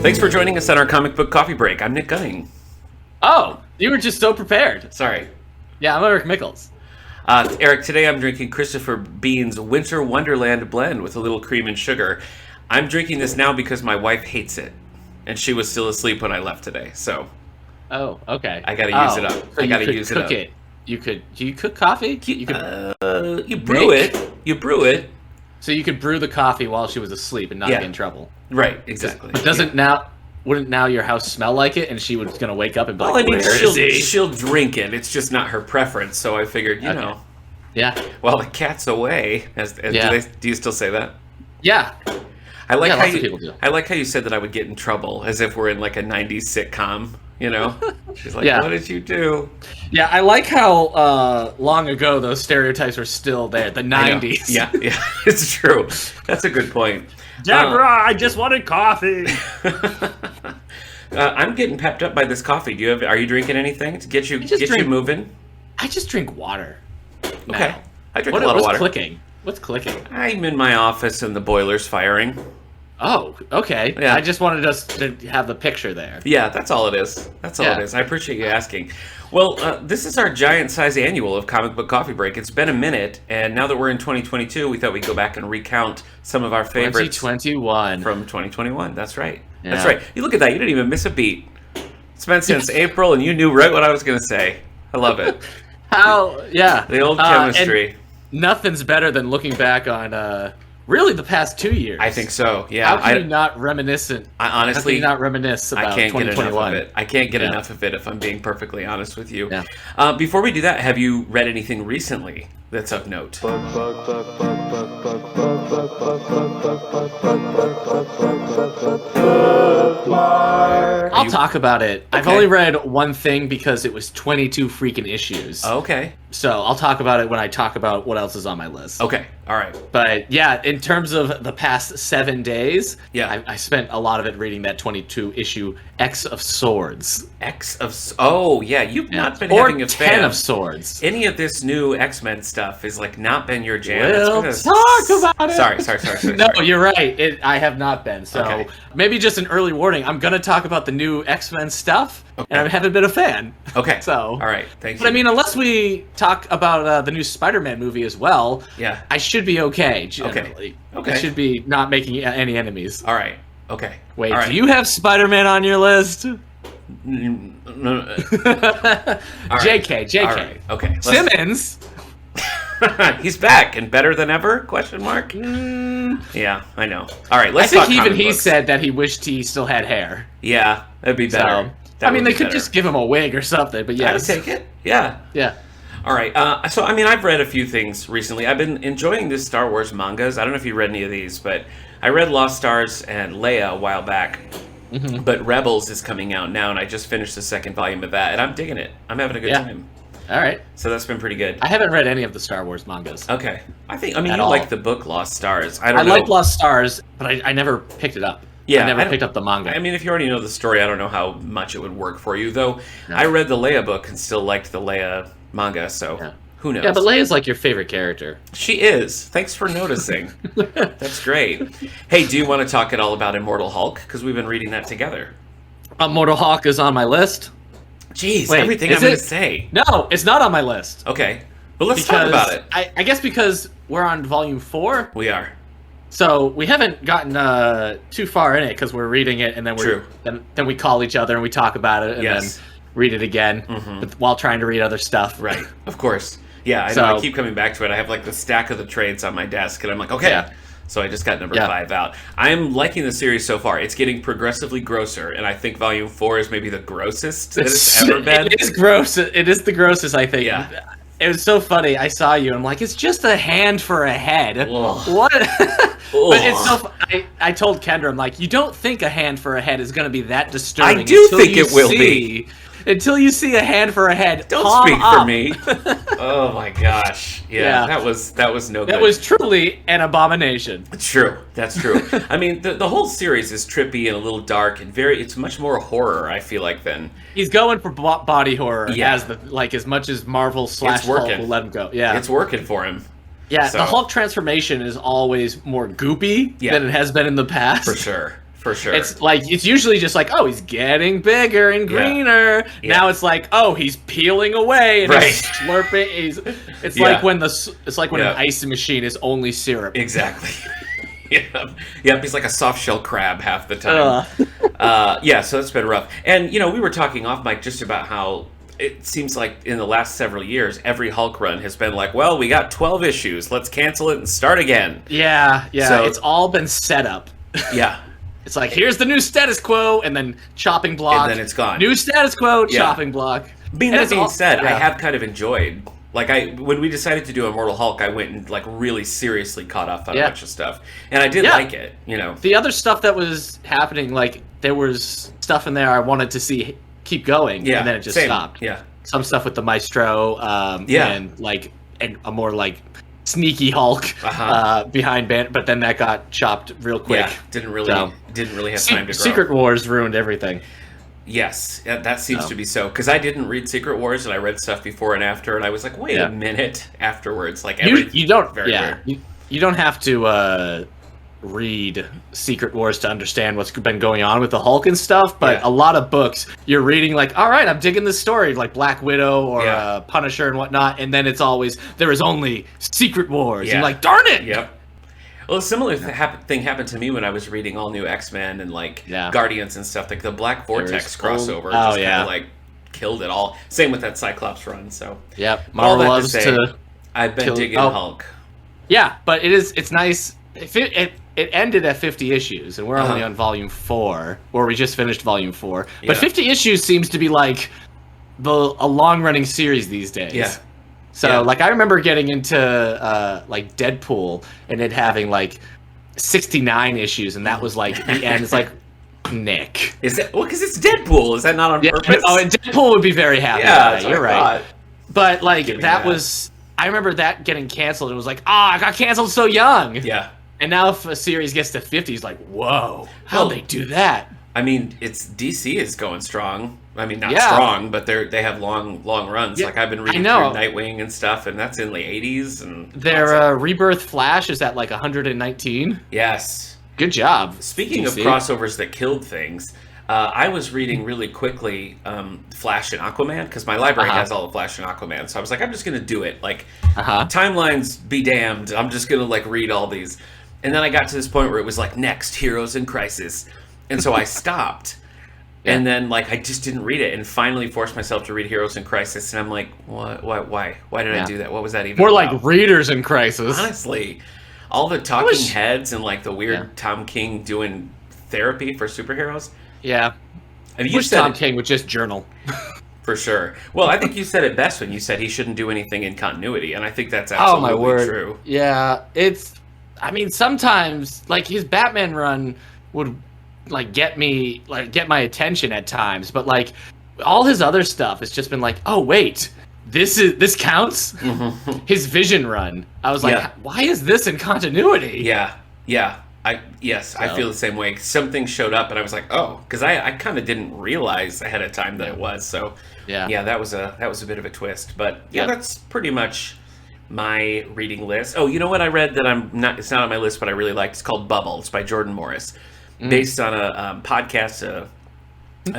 Thanks for joining us on our comic book coffee break. I'm Nick Gunning. Oh, you were just so prepared. Sorry. Yeah, I'm Eric Mickles. Eric, today I'm drinking Christopher Bean's Winter Wonderland blend with a little cream and sugar. I'm drinking this now because my wife hates it, and she was still asleep when I left today. So. Oh, okay. I gotta use it up. So I gotta use it up. It. You could. Do you cook coffee? You brew it. You brew it. So you could brew the coffee while she was asleep and not get in trouble. Right. Exactly. But wouldn't now your house smell like it, and she was gonna wake up and be like, well, I mean, "Where is he?" she'll drink it. It's just not her preference. So I figured, you know. Yeah. Well, the cat's away. Do you still say that? Yeah. I like how lots of people do. I like how you said that I would get in trouble, as if we're in like a '90s sitcom. You know, she's like, "What did you do?" Yeah, I like how long ago those stereotypes were still there. The '90s. Yeah, it's true. That's a good point. Deborah, I just wanted coffee. I'm getting pepped up by this coffee. Are you drinking anything to get you moving? I just drink water. Okay, I drink a lot of water. What's clicking? I'm in my office and the boiler's firing. Oh, okay. Yeah. I just wanted us to have the picture there. Yeah, that's all it is. That's all it is. I appreciate you asking. Well, this is our giant-size annual of Comic Book Coffee Break. It's been a minute, and now that we're in 2022, we thought we'd go back and recount some of our favorites 2021 from 2021. That's right. Yeah. That's right. You look at that. You didn't even miss a beat. It's been since April, and you knew right what I was going to say. I love it. The old chemistry. Nothing's better than looking back on really the past 2 years. I think so. Yeah. How can you not reminisce? Honestly, how can you not reminisce about 2021? Get enough of it. I can't get enough of it, if I'm being perfectly honest with you. Yeah. Before we do that, have you read anything recently that's of note? I'll talk about it. Okay. I've only read one thing because it was 22 freaking issues. Okay. So I'll talk about it when I talk about what else is on my list. Okay. All right. But yeah, in terms of the past 7 days, yeah, I spent a lot of it reading that 22 issue X of Swords. Oh yeah, you've not been having a fan. 10 of Swords. Any of this new X-Men stuff is like not been your jam. We'll talk about it. Sorry. No, you're right. I have not been. So maybe just an early warning. I'm gonna talk about the new X-Men stuff, and I haven't been a fan. Okay. So all right, thank you. But I mean, unless we talk about the new Spider-Man movie as well, I should be okay. Generally. Okay. I should be not making any enemies. All right. Okay. Wait, all right. Do you have Spider-Man on your list? JK. All right. Okay. Simmons. He's back and better than ever? Question mark. Yeah, I know. All right, let's talk. I think even he said that he wished he still had hair. Yeah, that'd be better. I mean, they could just give him a wig or something. But yeah, I'd take it. Yeah. All right. So I mean, I've read a few things recently. I've been enjoying this Star Wars mangas. I don't know if you read any of these, but I read Lost Stars and Leia a while back. Mm-hmm. But Rebels is coming out now, and I just finished the second volume of that, and I'm digging it. I'm having a good time. All right. So that's been pretty good. I haven't read any of the Star Wars mangas. Okay. You like the book Lost Stars. I like Lost Stars, but I never picked it up. Yeah, I never picked up the manga. I mean, if you already know the story, I don't know how much it would work for you, though. No. I read the Leia book and still liked the Leia manga, so who knows? Yeah, but Leia's like your favorite character. She is. Thanks for noticing. That's great. Hey, do you want to talk at all about Immortal Hulk? Because we've been reading that together. Immortal Hulk is on my list. Jeez, everything I'm going to say. No, it's not on my list. Okay. Well, let's talk about it. I guess because we're on volume 4. We are. So we haven't gotten too far in it because we're reading it and then then we call each other and we talk about it and then read it again while trying to read other stuff. Right. Of course. Yeah, I know. I keep coming back to it. I have like the stack of the trades on my desk and I'm like, okay. Yeah. So I just got number 5 out. I'm liking the series so far. It's getting progressively grosser, and I think volume 4 is maybe the grossest that it's ever been. It is gross. It is the grossest, I think. Yeah. It was so funny. I saw you. I'm like, it's just a hand for a head. Ugh. What? But it's so. I told Kendra, I'm like, you don't think a hand for a head is going to be that disturbing? I do think it will be. Until you see a hand for a head. Don't speak for me. Oh my gosh. Yeah. That was no good. That was truly an abomination. True. That's true. I mean, the whole series is trippy and a little dark and it's much more horror, I feel like, than... He's going for body horror as much as Marvel / Hulk will let him go. Yeah. It's working for him. Yeah, so. The Hulk transformation is always more goopy than it has been in the past. For For sure. It's like, it's usually just like, oh, he's getting bigger and greener. Yeah. Now it's like, oh, he's peeling away and he's slurping. It's like when an ice machine is only syrup. Exactly. Yep, he's like a soft shell crab half the time. So that's been rough. And, we were talking off mic just about how it seems like in the last several years, every Hulk run has been like, well, we got 12 issues. Let's cancel it and start again. Yeah. So, it's all been set up. Yeah. It's like, here's the new status quo, and then chopping block. And then it's gone. New status quo, chopping block. That being said, I have kind of enjoyed... Like, when we decided to do Immortal Hulk, I went and, like, really seriously caught up on a bunch of stuff. And I did like it, The other stuff that was happening, like, there was stuff in there I wanted to see keep going, and then it just stopped. Yeah. Some stuff with the Maestro, and, like, a more, like, sneaky Hulk behind Ban, but then that got chopped real quick. Yeah, didn't really have time to grow. Secret Wars ruined everything. Yes, that seems to be so. Because I didn't read Secret Wars, and I read stuff before and after, and I was like, wait a minute afterwards. Like, you don't have to read Secret Wars to understand what's been going on with the Hulk and stuff, but a lot of books, you're reading like, all right, I'm digging this story, like Black Widow or Punisher and whatnot, and then it's always, there is only Secret Wars. And like, darn it! Yep. Well, a similar thing happened to me when I was reading all new X-Men and like Guardians and stuff. Like the Black Vortex crossover just kind of like killed it all. Same with that Cyclops run. So Marvel loves to. I've been digging Hulk. Yeah, but it's nice. It ended at 50 issues, and we're only on volume 4, or we just finished volume 4. But 50 issues seems to be like a long running series these days. Yeah. So, like, I remember getting into, like, Deadpool, and it having, like, 69 issues, and that was, like, the end. It's like, Nick. Is it? Well, because it's Deadpool. Is that not on purpose? Oh, and Deadpool would be very happy. Yeah, you're right. But, like, that was... I remember that getting canceled. It was like, I got canceled so young. Yeah. And now if a series gets to 50, it's like, whoa, how'd they do that? I mean, DC is going strong. I mean, not strong, but they have long runs. Like I've been reading through Nightwing and stuff, and that's in the 80s. And their Rebirth Flash is at like 119. Yes. Good job. Speaking of crossovers that killed things, I was reading really quickly Flash and Aquaman because my library has all the Flash and Aquaman. So I was like, I'm just gonna do it. Like timelines be damned. I'm just gonna like read all these. And then I got to this point where it was like next Heroes in Crisis, and so I stopped. And then, like, I just didn't read it, and finally forced myself to read Heroes in Crisis, and I'm like, what? Why? Why did I do that? What was that even More about? Like Readers in Crisis. Honestly, all the talking heads and, like, the weird Tom King doing therapy for superheroes. Yeah. I mean, you said Tom King would just journal. For sure. Well, I think you said it best when you said he shouldn't do anything in continuity, and I think that's absolutely true. Yeah, I mean, sometimes, like, his Batman run would... like get my attention at times, but like all his other stuff has just been like, oh wait, this counts. His Vision run, I was like, why is this in continuity? I feel the same way. Something showed up and I was like, oh, because I kind of didn't realize ahead of time that it was. So that was a bit of a twist, but that's pretty much my reading list. Oh, you know what I read that it's not on my list, but I really liked? It's called Bubble. It's by Jordan Morris. Based on a podcast, a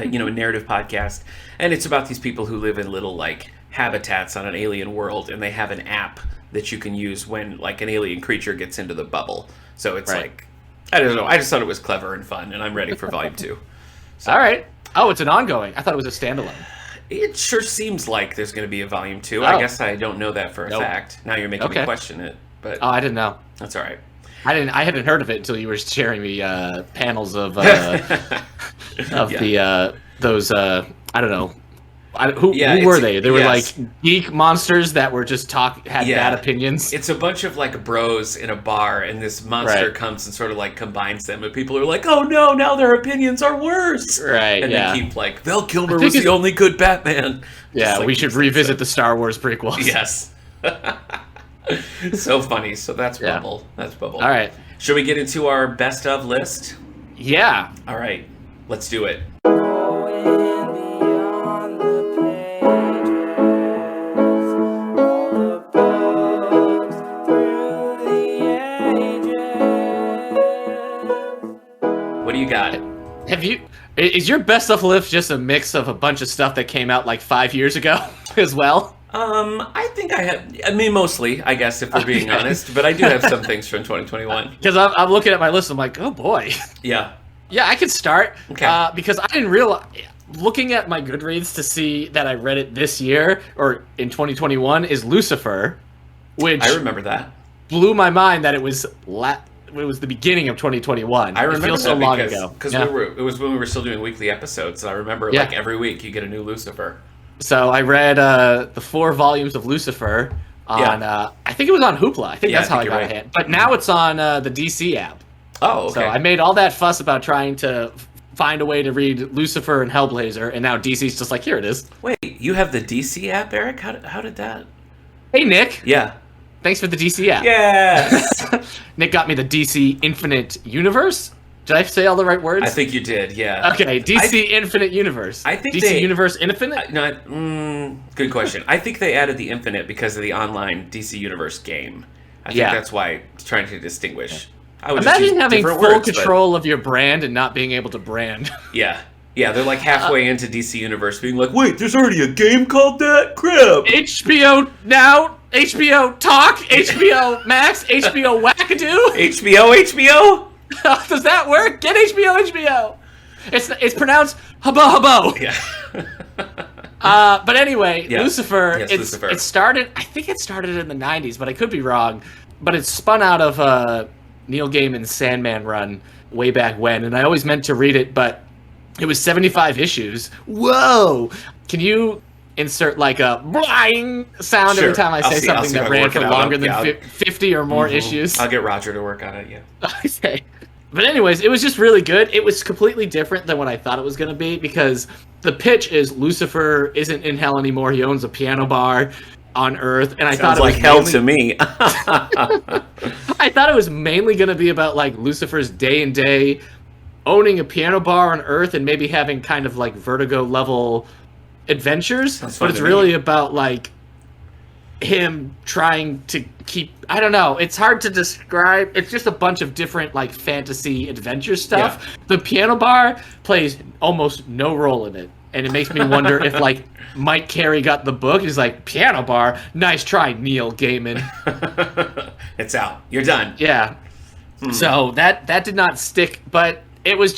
narrative podcast, and it's about these people who live in little like habitats on an alien world, and they have an app that you can use when like an alien creature gets into the bubble. So it's like, I don't know. I just thought it was clever and fun, and I'm ready for volume 2. So, all right. Oh, it's an ongoing. I thought it was a standalone. It sure seems like there's going to be a volume 2. I guess I don't know that for a fact. Now you're making me question it, but I didn't know. That's all right. I hadn't heard of it until you were sharing me panels of those I don't know who were they? They were like geek monsters that were just had bad opinions. It's a bunch of like bros in a bar, and this monster comes and sort of like combines them, and people are like, "Oh no, now their opinions are worse." Right? And they keep like, Val Kilmer was the only good Batman. Yeah, we should revisit the Star Wars prequels. Yes. So funny. So that's Bubble. That's Bubble. All right. Should we get into our best of list? Yeah. All right. Let's do it. What do you got? Is your best of list just a mix of a bunch of stuff that came out like 5 years ago as well? I think I have. I mean, mostly, I guess, if we're being honest. But I do have some things from 2021. Because I'm looking at my list, I'm like, oh boy. Yeah. Yeah, I could start. Okay. Because I didn't realize, looking at my Goodreads to see that I read it this year or in 2021 is Lucifer, which I remember that. Blew my mind that it was the beginning of 2021. I remember it feels so long ago. Because it was when we were still doing weekly episodes. So I remember like every week you get a new Lucifer. So I read the 4 volumes of Lucifer on, I think it was on Hoopla. I think that's how I got it. But now it's on the DC app. Oh, okay. So I made all that fuss about trying to find a way to read Lucifer and Hellblazer, and now DC's just like, here it is. Wait, you have the DC app, Eric? How did that? Hey, Nick. Yeah. Thanks for the DC app. Yes! Nick got me the DC Infinite Universe. Did I say all the right words? I think you did, yeah. Okay, DC Infinite Universe. I think DC Universe Infinite? Good question. I think they added the Infinite because of the online DC Universe game. I think that's why it's trying to distinguish. Imagine having full control of your brand and not being able to brand. Yeah. Yeah, they're like halfway into DC Universe being like, wait, there's already a game called that? Crap! HBO Now, HBO Talk, HBO Max, HBO Wackadoo. HBO? Does that work? Get HBO. It's pronounced hubbo. Yeah. But anyway, yes. Lucifer. Yes, Lucifer. It started. I think it started in the '90s, but I could be wrong. But it spun out of Neil Gaiman's Sandman run way back when, and I always meant to read it, but it was 75 issues. Whoa! Can you insert like a bling sound every time I say something that ran for longer than 50 or more issues? I'll get Roger to work on it. Yeah. Okay. But anyways, it was just really good. It was completely different than what I thought it was going to be because the pitch is Lucifer isn't in hell anymore. He owns a piano bar on Earth, and I thought it was like hell to me. I thought it was mainly going to be about like Lucifer's day and day owning a piano bar on Earth and maybe having kind of like Vertigo level adventures, but it's really about like him trying to keep, I don't know, it's hard to describe. It's just a bunch of different like fantasy adventure stuff. Yeah. The piano bar plays almost no role in it, and it makes me wonder if like Mike Carey got the book. He's like, piano bar, nice try, Neil Gaiman. It's out. You're done. Yeah. So that did not stick, but it was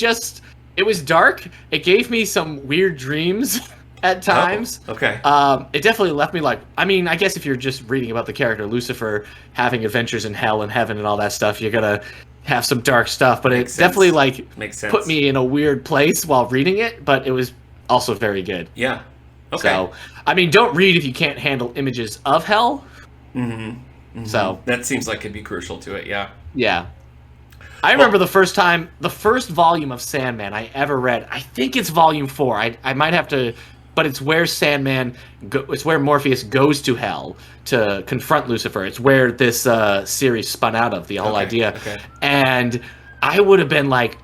dark. It gave me some weird dreams at times. Oh, okay. It definitely left me like, I mean, I guess if you're just reading about the character Lucifer having adventures in hell and heaven and all that stuff, you're gonna have some dark stuff. But it definitely like put me in a weird place while reading it. But it was also very good. Yeah. Okay. So, I mean, don't read if you can't handle images of hell. Mm-hmm. Mm-hmm. So that seems like it'd be crucial to it. Yeah. Yeah. I remember the first volume of Sandman I ever read. I think it's volume 4. I might have to, but it's where it's where Morpheus goes to hell to confront Lucifer. It's where this series spun out of, the whole idea. Okay. And I would have been like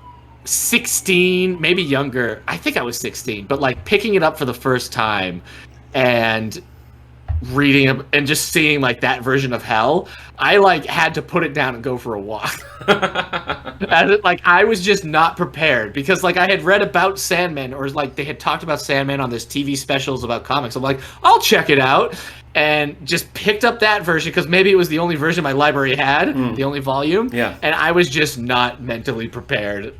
16, maybe younger. I think I was 16, but like picking it up for the first time and reading it and just seeing like that version of hell, I like had to put it down and go for a walk. And, like, I was just not prepared because like I had read about Sandman, or like they had talked about Sandman on this TV specials about comics. I'm like, I'll check it out, and just picked up that version because maybe it was the only version my library had, the only volume. Yeah. And I was just not mentally prepared.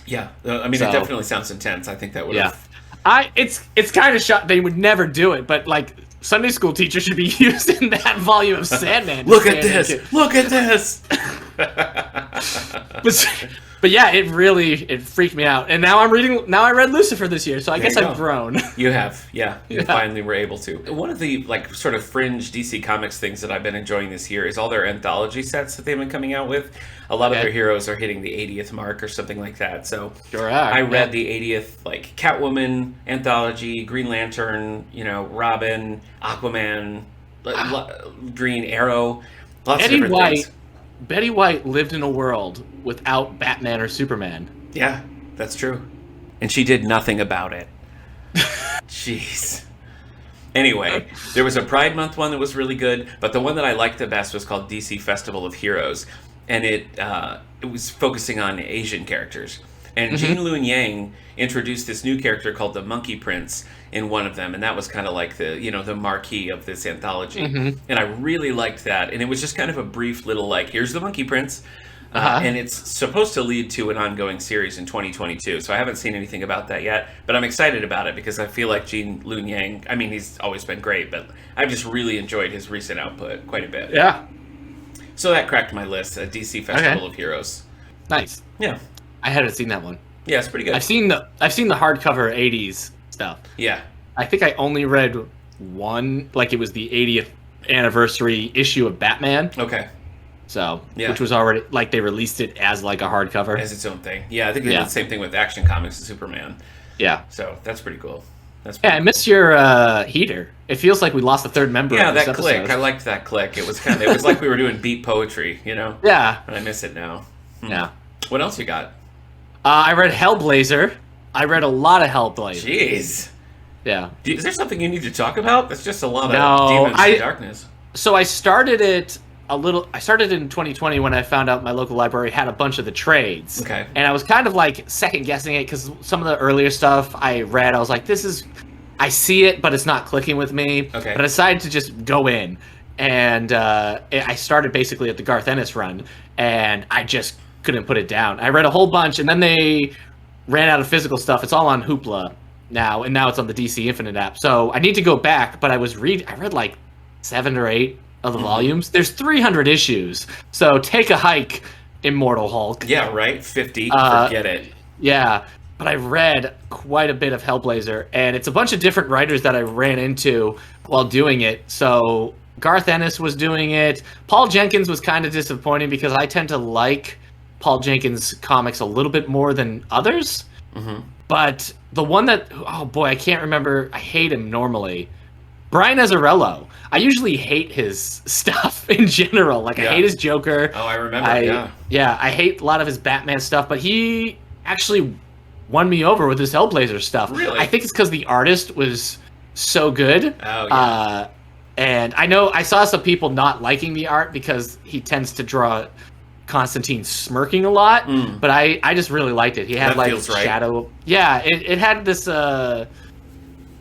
Yeah, I mean, it definitely sounds intense. I think that would have. Yeah. It's kind of shot. They would never do it, but like Sunday school teachers should be using that volume of Sandman. Look at this! Look at this! But yeah, it freaked me out. And now I read Lucifer this year, so I guess I've grown. You have, yeah. You finally were able to. One of the like sort of fringe DC Comics things that I've been enjoying this year is all their anthology sets that they've been coming out with. A lot of their heroes are hitting the 80th mark or something like that. So I read the 80th like Catwoman anthology, Green Lantern, Robin, Aquaman, Green Arrow, lots of different things. Betty White lived in a world without Batman or Superman. Yeah, that's true. And she did nothing about it. Jeez. Anyway, there was a Pride Month one that was really good, but the one that I liked the best was called DC Festival of Heroes, and it was focusing on Asian characters. And Gene Luen Yang introduced this new character called the Monkey Prince in one of them, and that was kind of like the the marquee of this anthology. And I really liked that, and it was just kind of a brief little like, here's the Monkey Prince. And it's supposed to lead to an ongoing series in 2022. So I haven't seen anything about that yet, but I'm excited about it because I feel like Gene Luen Yang, I mean, he's always been great, but I've just really enjoyed his recent output quite a bit. Yeah. So that cracked my list, a DC Festival of Heroes. Nice. Yeah. I haven't seen that one. Yeah, it's pretty good. I've seen the hardcover 80s stuff. Yeah. I think I only read one, like it was the 80th anniversary issue of Batman. Okay. So, which was already, like, they released it as, like, a hardcover. As its own thing. Yeah, I think they did the same thing with Action Comics and Superman. Yeah. So, that's pretty cool. I miss your heater. It feels like we lost a third member. Yeah, that click. I liked that click. It was it was like we were doing beat poetry, Yeah. And I miss it now. Yeah. What else you got? I read Hellblazer. I read a lot of Hellblazer. Jeez. Yeah. Is there something you need to talk about? That's just a lot of Demons and Darkness. So I started it I started in 2020 when I found out my local library had a bunch of the trades. Okay. And I was kind of like second guessing it because some of the earlier stuff I read, I was like, I see it, but it's not clicking with me. Okay. But I decided to just go in. And I started basically at the Garth Ennis run, and I just couldn't put it down. I read a whole bunch, and then they ran out of physical stuff. It's all on Hoopla now, and now it's on the DC Infinite app. So I need to go back, but I read like 7 or 8 of the volumes. There's 300 issues, so take a hike, Immortal Hulk. Yeah, right? 50, forget it. Yeah, but I read quite a bit of Hellblazer, and it's a bunch of different writers that I ran into while doing it. So Garth Ennis was doing it. Paul Jenkins was kind of disappointing because I tend to like Paul Jenkins comics a little bit more than others. But the one that, oh boy, I can't remember. I hate him normally. Brian Azzarello. I usually hate his stuff in general. Like, I hate his Joker. Oh, I remember, Yeah, I hate a lot of his Batman stuff, but he actually won me over with his Hellblazer stuff. Really? I think it's because the artist was so good. Oh, yeah. And I know I saw some people not liking the art because he tends to draw Constantine smirking a lot, but I just really liked it. He had like shadow. Right. Yeah, it had this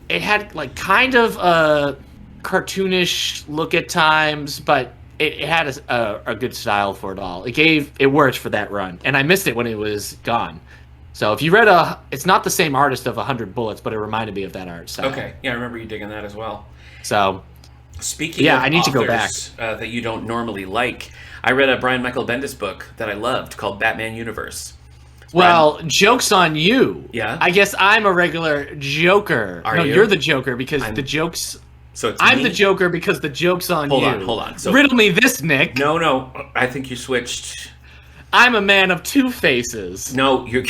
it had like kind of a cartoonish look at times, but it had a good style for it all. It worked for that run, and I missed it when it was gone. So if you read it's not the same artist of 100 Bullets, but it reminded me of that art style. Okay, yeah, I remember you digging that as well. So, speaking of I need to go back. That you don't normally like, I read a Brian Michael Bendis book that I loved called Batman Universe. Well, joke's on you. Yeah? I guess I'm a regular Joker. Are you? You're the Joker because the joke's... So I'm the Joker because the joke's on you. Hold on. So, riddle me this, Nick. No. I think you switched. I'm a man of 2 faces. No, you're...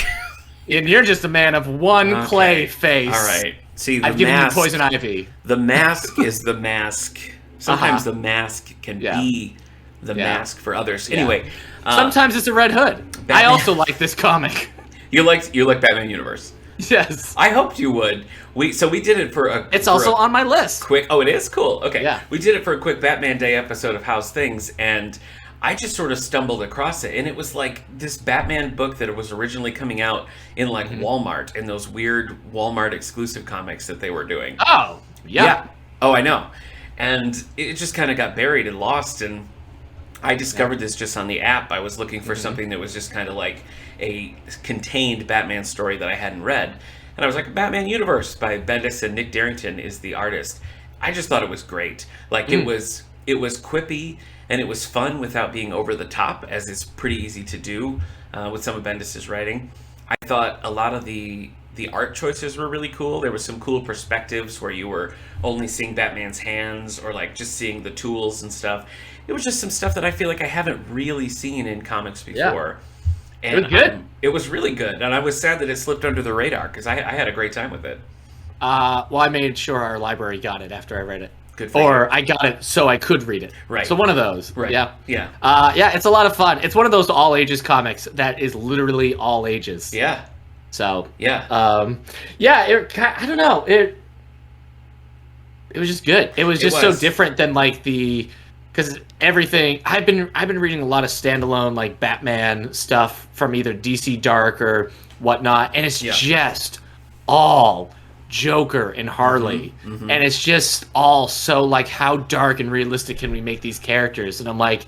And you're just a man of one clay face. All right. See, I've given you poison ivy. The mask is the mask. Sometimes the mask can be the mask for others. Anyway, sometimes it's a Red Hood. Batman. I also like this comic. You like Batman Universe? Yes. I hoped you would. We did it for a. It's also on my list. Quick. Oh, it is cool. Okay. Yeah. We did it for a quick Batman Day episode of How's Things, and I just sort of stumbled across it, and it was like this Batman book that was originally coming out in like Walmart, and those weird Walmart exclusive comics that they were doing. Oh, yeah. Oh, I know. And it just kind of got buried and lost, and I discovered this just on the app. I was looking for something that was just kind of like a contained Batman story that I hadn't read. And I was like, Batman Universe by Bendis and Nick Darrington is the artist. I just thought it was great. Like, it was quippy, and it was fun without being over the top, as it's pretty easy to do with some of Bendis' writing. I thought a lot of the art choices were really cool. There was some cool perspectives where you were only seeing Batman's hands or like just seeing the tools and stuff. It was just some stuff that I feel like I haven't really seen in comics before. And it was good. It was really good. And I was sad that it slipped under the radar because I had a great time with it. Well, I made sure our library got it after I read it. Good for you. I got it so I could read it. Right. So one of those. Right. Yeah. Yeah. It's a lot of fun. It's one of those all ages comics that is literally all ages. Yeah. So. Yeah. I don't know. It was just good. It was just so different than like because everything I've been reading a lot of standalone like Batman stuff from either DC Dark or whatnot, and it's just all Joker and Harley, and it's just all so like, how dark and realistic can we make these characters? And I'm like,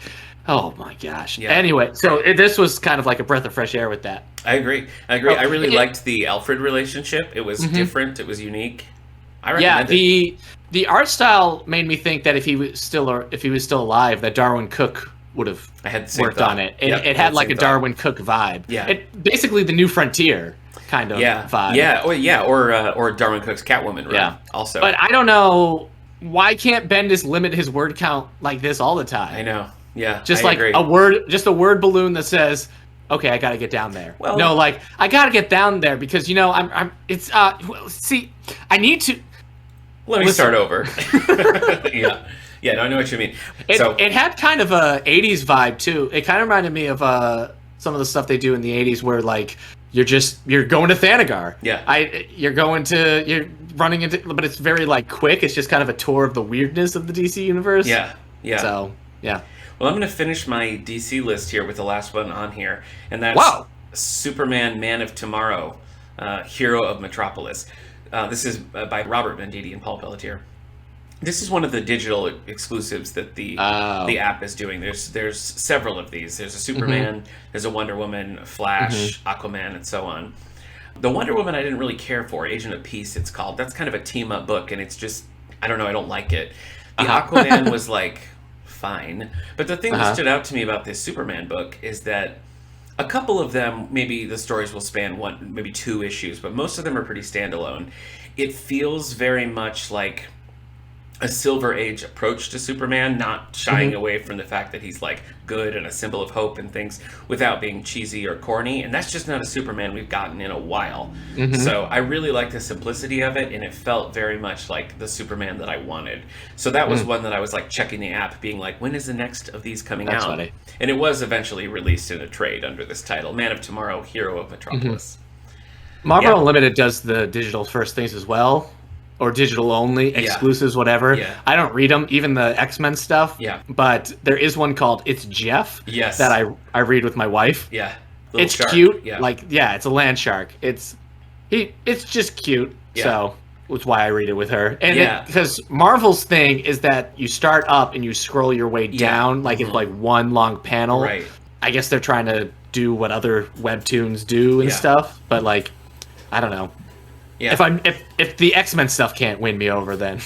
oh my gosh. Anyway, so this was kind of like a breath of fresh air with that. I agree. I really liked the Alfred relationship. It was different. It was unique. I recommend it. The art style made me think that if he was still alive, that Darwin Cook would have worked on it. It had like a Darwin Cook vibe. Yeah. It basically the New Frontier kind of vibe. Yeah. Or Darwin Cook's Catwoman. Right? Yeah. Also. But I don't know, why can't Bendis limit his word count like this all the time? I know. Yeah. Just like a word balloon that says, okay, I got to get down there. Well, no, like I got to get down there because I need to. Let me start over. No, I know what you mean. It had kind of a 80s vibe too. It kind of reminded me of some of the stuff they do in the 80s where like you're going to Thanagar. Yeah. You're running into, but it's very like quick. It's just kind of a tour of the weirdness of the DC universe. Yeah. Yeah. So, yeah. Well, I'm going to finish my DC list here with the last one on here, and that's Superman Man of Tomorrow, Hero of Metropolis. This is by Robert Venditti and Paul Pelletier. This is one of the digital exclusives that the app is doing. There's several of these. There's a Superman, there's a Wonder Woman, Flash, Aquaman, and so on. The Wonder Woman I didn't really care for. Agent of Peace, it's called. That's kind of a team-up book, and it's just, I don't know, I don't like it. The Aquaman was like, fine. But the thing that stood out to me about this Superman book is that a couple of them, maybe the stories will span maybe 2 issues, but most of them are pretty standalone. It feels very much like a Silver Age approach to Superman, not shying away from the fact that he's like good and a symbol of hope and things without being cheesy or corny. And that's just not a Superman we've gotten in a while. So I really like the simplicity of it, and it felt very much like the Superman that I wanted. So that was one that I was like checking the app, being like, when is the next of these coming out? Funny. And it was eventually released in a trade under this title, Man of Tomorrow, Hero of Metropolis. Marvel Unlimited does the digital first things as well. Or digital only, exclusives, whatever. Yeah. I don't read them, even the X-Men stuff. Yeah. But there is one called It's Jeff that I read with my wife. Yeah. It's shark. Cute. Yeah. Like, it's a land shark. It's just cute. Yeah. So that's why I read it with her. And because Marvel's thing is that you start up and you scroll your way down, like it's like one long panel. Right. I guess they're trying to do what other webtoons do and stuff, but like, I don't know. Yeah. If the X-Men stuff can't win me over, then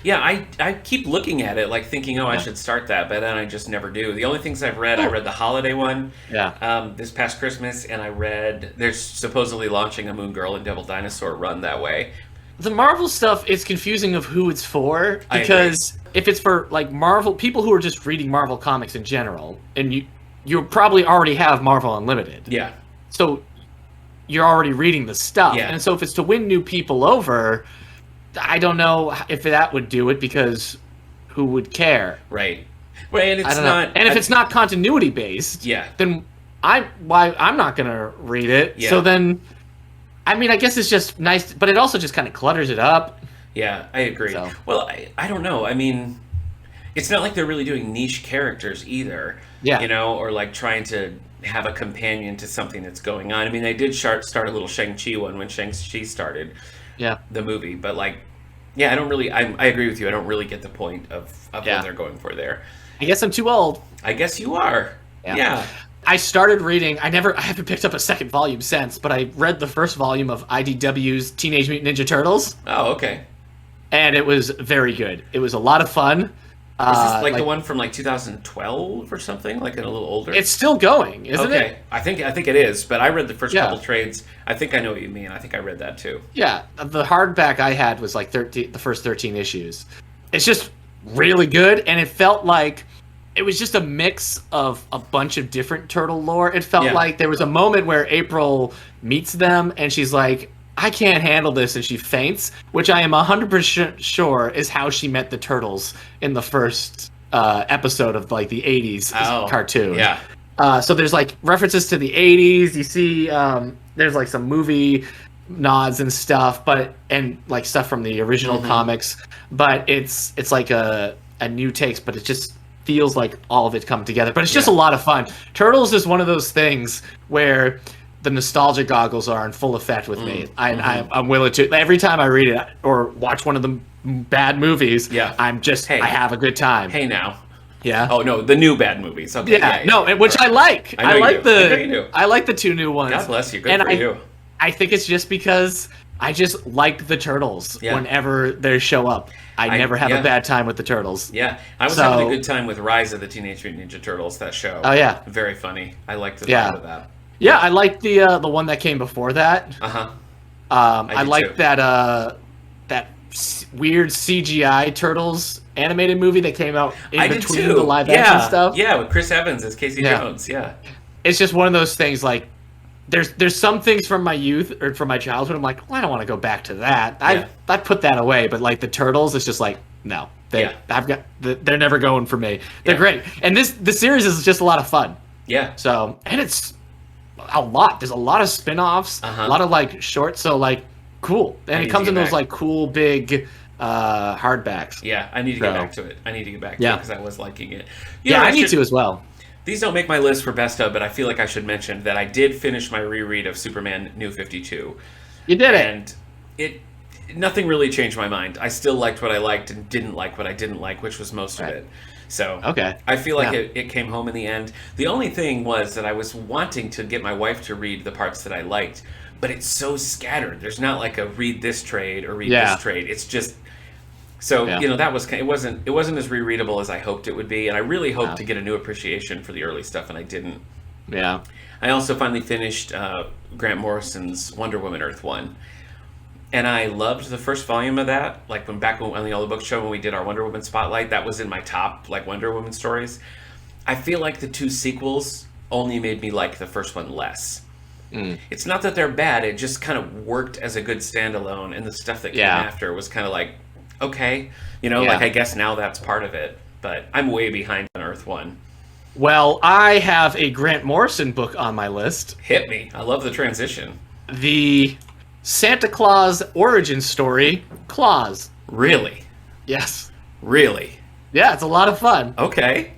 I keep looking at it like thinking, I should start that, but then I just never do. The only things I've read, I read the holiday one this past Christmas, and I read they're supposedly launching a Moon Girl and Devil Dinosaur run that way. The Marvel stuff is confusing of who it's for, because if it's for like Marvel people who are just reading Marvel comics in general, and you probably already have Marvel Unlimited. Yeah. So you're already reading the stuff. Yeah. And so if it's to win new people over, I don't know if that would do it, because who would care? Right. And it's not. And if it's not continuity based, then I'm not going to read it. Yeah. So then, I mean, I guess it's just nice, but it also just kind of clutters it up. Yeah, I agree. So. Well, I don't know. I mean, it's not like they're really doing niche characters either. Yeah. Or like trying to have a companion to something that's going on. I mean, they did start a little Shang-Chi one when Shang-Chi started the movie. But like, I don't really, I agree with you. I don't really get the point of what they're going for there. I guess I'm too old. I guess you are. Yeah. I started reading, I haven't picked up a second volume since, but I read the first volume of IDW's Teenage Mutant Ninja Turtles. Oh, okay. And it was very good. It was a lot of fun. Is this like the one from like 2012 or something? Like a little older? It's still going, isn't it? I think it is, but I read the first couple trades. I think I know what you mean. I think I read that too. Yeah, the hardback I had was like the first 13 issues. It's just really good, and it felt like it was just a mix of a bunch of different turtle lore. It felt like there was a moment where April meets them, and she's like, I can't handle this, and she faints, which I am 100% sure is how she met the turtles in the first episode of like the 80s cartoon. Yeah. So there's like references to the 80s. You see there's like some movie nods and stuff, and like stuff from the original comics, but it's like a new takes, but it just feels like all of it come together. But it's just a lot of fun. Turtles is one of those things where the nostalgia goggles are in full effect with me. I'm willing to, every time I read it or watch one of the bad movies, I'm just, I have a good time. Hey now. Yeah. Oh no, the new bad movies. Okay. Yeah, which I like. I like I like the two new ones. God bless you. Good for you. I think it's just because I just like the Turtles whenever they show up. I never have a bad time with the Turtles. Yeah, I was having a good time with Rise of the Teenage Mutant Ninja Turtles, that show. Oh yeah. Very funny. I liked the vibe of that. Yeah, I liked the one that came before that. Uh-huh. I liked that weird CGI Turtles animated movie that came out in between the live action stuff. Yeah, with Chris Evans as Casey Jones. Yeah. It's just one of those things like there's some things from my youth or from my childhood I'm like, well, I don't want to go back to that. I put that away, but like the Turtles, it's just like no. They're never going for me. They're great. And the series is just a lot of fun. Yeah. So, and it's a lot. There's a lot of spin-offs, a lot of like shorts, so like cool. And it comes in those like cool big hardbacks. Yeah, I need to get back to it. Because I was liking it. I need to as well. These don't make my list for best of, but I feel like I should mention that I did finish my reread of Superman New 52. You did it. And nothing really changed my mind. I still liked what I liked and didn't like what I didn't like, which was most of it. So I feel like it came home in the end. The only thing was that I was wanting to get my wife to read the parts that I liked, but it's so scattered. There's not like a read this trade or read this trade. It's just... So, that was it wasn't as rereadable as I hoped it would be, and I really hoped to get a new appreciation for the early stuff, and I didn't. Yeah. I also finally finished Grant Morrison's Wonder Woman Earth 1. And I loved the first volume of that. Like on the Yellow Book Show when we did our Wonder Woman Spotlight, that was in my top like Wonder Woman stories. I feel like the two sequels only made me like the first one less. It's not that they're bad, it just kind of worked as a good standalone, and the stuff that came after was kind of like, okay, like I guess now that's part of it, but I'm way behind on Earth 1. Well, I have a Grant Morrison book on my list. Hit me. I love the transition. The Santa Claus origin story, Claus. Really? Yes. Really? Yeah, it's a lot of fun. Okay.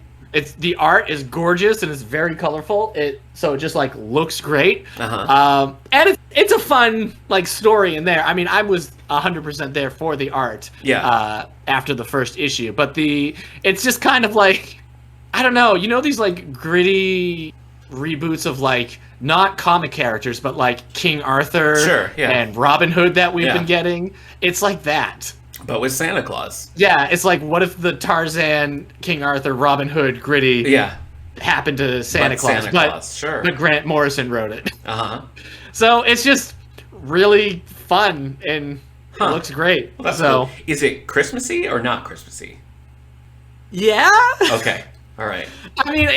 The art is gorgeous and it's very colorful. So it just like looks great. And it's a fun like story in there. I mean, I was 100% there for the art. Yeah. After the first issue, but it's just kind of like, I don't know. These like gritty reboots of like not comic characters, but like King Arthur and Robin Hood that we've been getting. It's like that. But with Santa Claus. Yeah, it's like, what if the Tarzan, King Arthur, Robin Hood, gritty happened to Santa Claus? But Grant Morrison wrote it. So it's just really fun, and it looks great. Well, cool. Is it Christmassy or not Christmassy? Yeah. Okay. All right. I mean,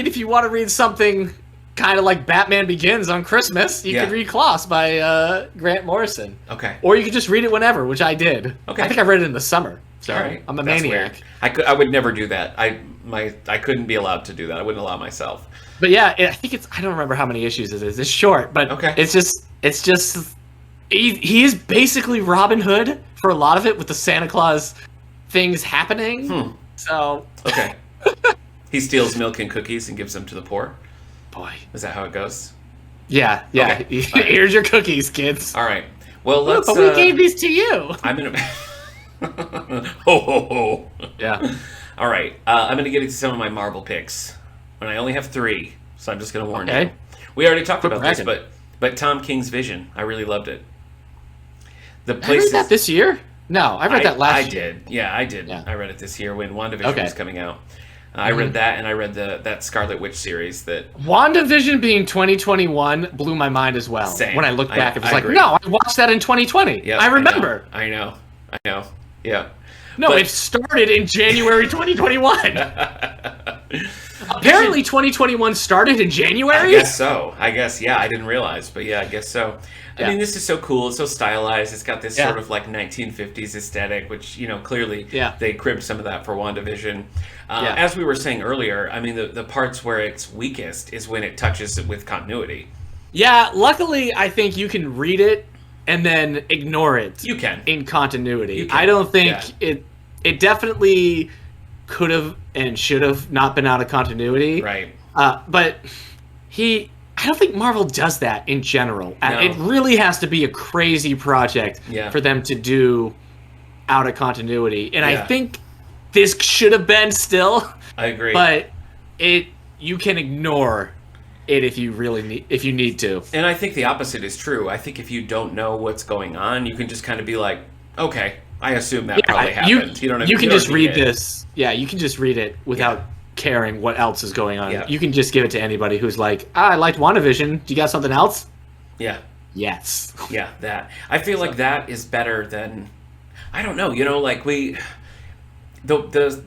if you want to read something kind of like Batman Begins on Christmas, you could read Claus by Grant Morrison. Okay. Or you could just read it whenever, which I did. Okay. I think I read it in the summer. So all right. I'm a maniac. Weird. I would never do that. I couldn't be allowed to do that. I wouldn't allow myself. But yeah, I think I don't remember how many issues it is. It's short, but it's just he is basically Robin Hood for a lot of it with the Santa Claus things happening. So okay. He steals milk and cookies and gives them to the poor. Boy, is that how it goes? Yeah. Okay. Here's your cookies, kids. All right. Well, let's. But we gave these to you. I'm gonna. Ho ho ho. Yeah. All right. I'm gonna get into some of my Marvel picks, and I only have 3, so I'm just gonna warn you. We already talked about this, but Tom King's Vision, I really loved it. I read that this year. No, I read that last year. I did. Yeah, I did. Yeah. I read it this year when WandaVision was coming out. I read that, and I read that Scarlet Witch series. That WandaVision being 2021 blew my mind as well. Same. When I looked back, it was like, no, I watched that in 2020. I remember. I know. Yeah. No, it started in January 2021. Apparently, 2021 started in January? I guess so. I didn't realize, but I guess so. I mean, this is so cool. It's so stylized. It's got this sort of like 1950s aesthetic, which, clearly they cribbed some of that for WandaVision. As we were saying earlier, I mean, the parts where it's weakest is when it touches it with continuity. Yeah, luckily, I think you can read it and then ignore it. You can. In continuity. I don't think it definitely could have and should have not been out of continuity. Right. But I don't think Marvel does that in general. No. It really has to be a crazy project for them to do out of continuity. And I think this should have been still. I agree. But you can ignore it if you need to. And I think the opposite is true. I think if you don't know what's going on, you can just kind of be like, okay, I assume that probably happened. You know what I mean? You can just read this. Yeah, you can just read it without caring what else is going on. You can just give it to anybody who's like, I liked WandaVision. Do you got something else? Yeah. Yes. Yeah, that. I feel like that is better than, I don't know, like the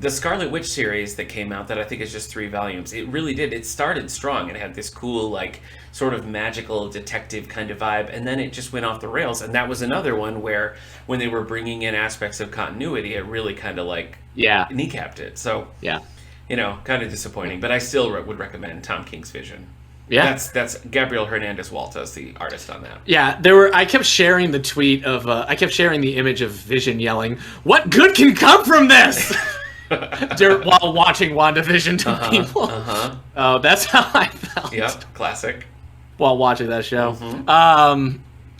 Scarlet Witch series that came out that I think is just 3 volumes, it really did. It started strong. It had this cool, like, sort of magical detective kind of vibe, and then it just went off the rails. And that was another one where when they were bringing in aspects of continuity, it really kind of, like, kneecapped it. So, kind of disappointing. But I still would recommend Tom King's Vision. Yeah, that's Gabriel Hernandez Walta's the artist on that. Yeah, I kept sharing the tweet of I kept sharing the image of Vision yelling, "What good can come from this?" while watching WandaVision to people. Oh, that's how I felt. Yep, classic. While watching that show.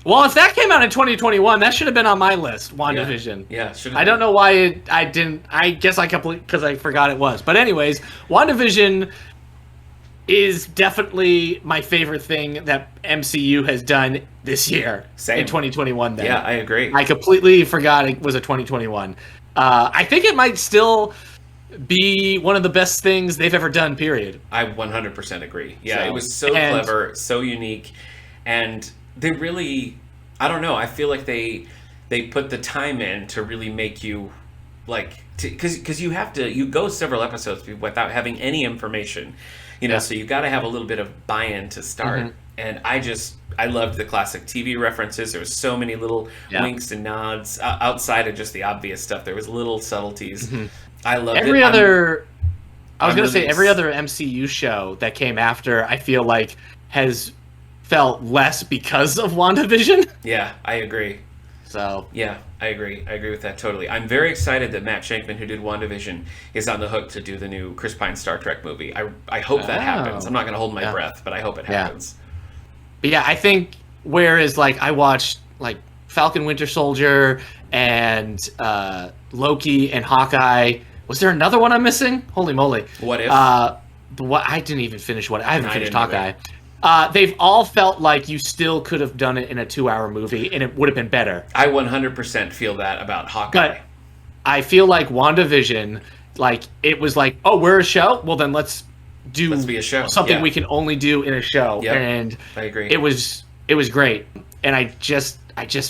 Well, if that came out in 2021, that should have been on my list, WandaVision. Yeah, should have. I don't know why I didn't. I guess because I forgot it was. But anyways, WandaVision is definitely my favorite thing that MCU has done this year. Same. In 2021. Then. Yeah, I agree. I completely forgot it was a 2021. I think it might still be one of the best things they've ever done, period. I 100% agree. Yeah, it was so clever, so unique, and they really, I don't know, I feel like they put the time in to really make you, like, because you go several episodes without having any information. So you got to have a little bit of buy-in to start. And I loved the classic TV references. There was so many little winks and nods outside of just the obvious stuff. There was little subtleties. I loved every other MCU show that came after, I feel like, has felt less because of WandaVision. Yeah, I agree. So yeah, I agree with that totally. I'm very excited that Matt Shankman, who did WandaVision, is on the hook to do the new Chris Pine Star Trek movie. I hope that happens. I'm not going to hold my breath, but I hope it happens. But yeah, I think whereas like I watched like Falcon Winter Soldier and Loki and Hawkeye. Was there another one I'm missing? Holy moly! What if? I didn't even finish I haven't finished Hawkeye. They've all felt like you still could have done it in a 2-hour movie, and it would have been better. I 100% feel that about Hawkeye. But I feel like WandaVision, like, it was like, oh, we're a show? Well, then let's be a show. Something we can only do in a show. Yep. And I agree. It was great. And I just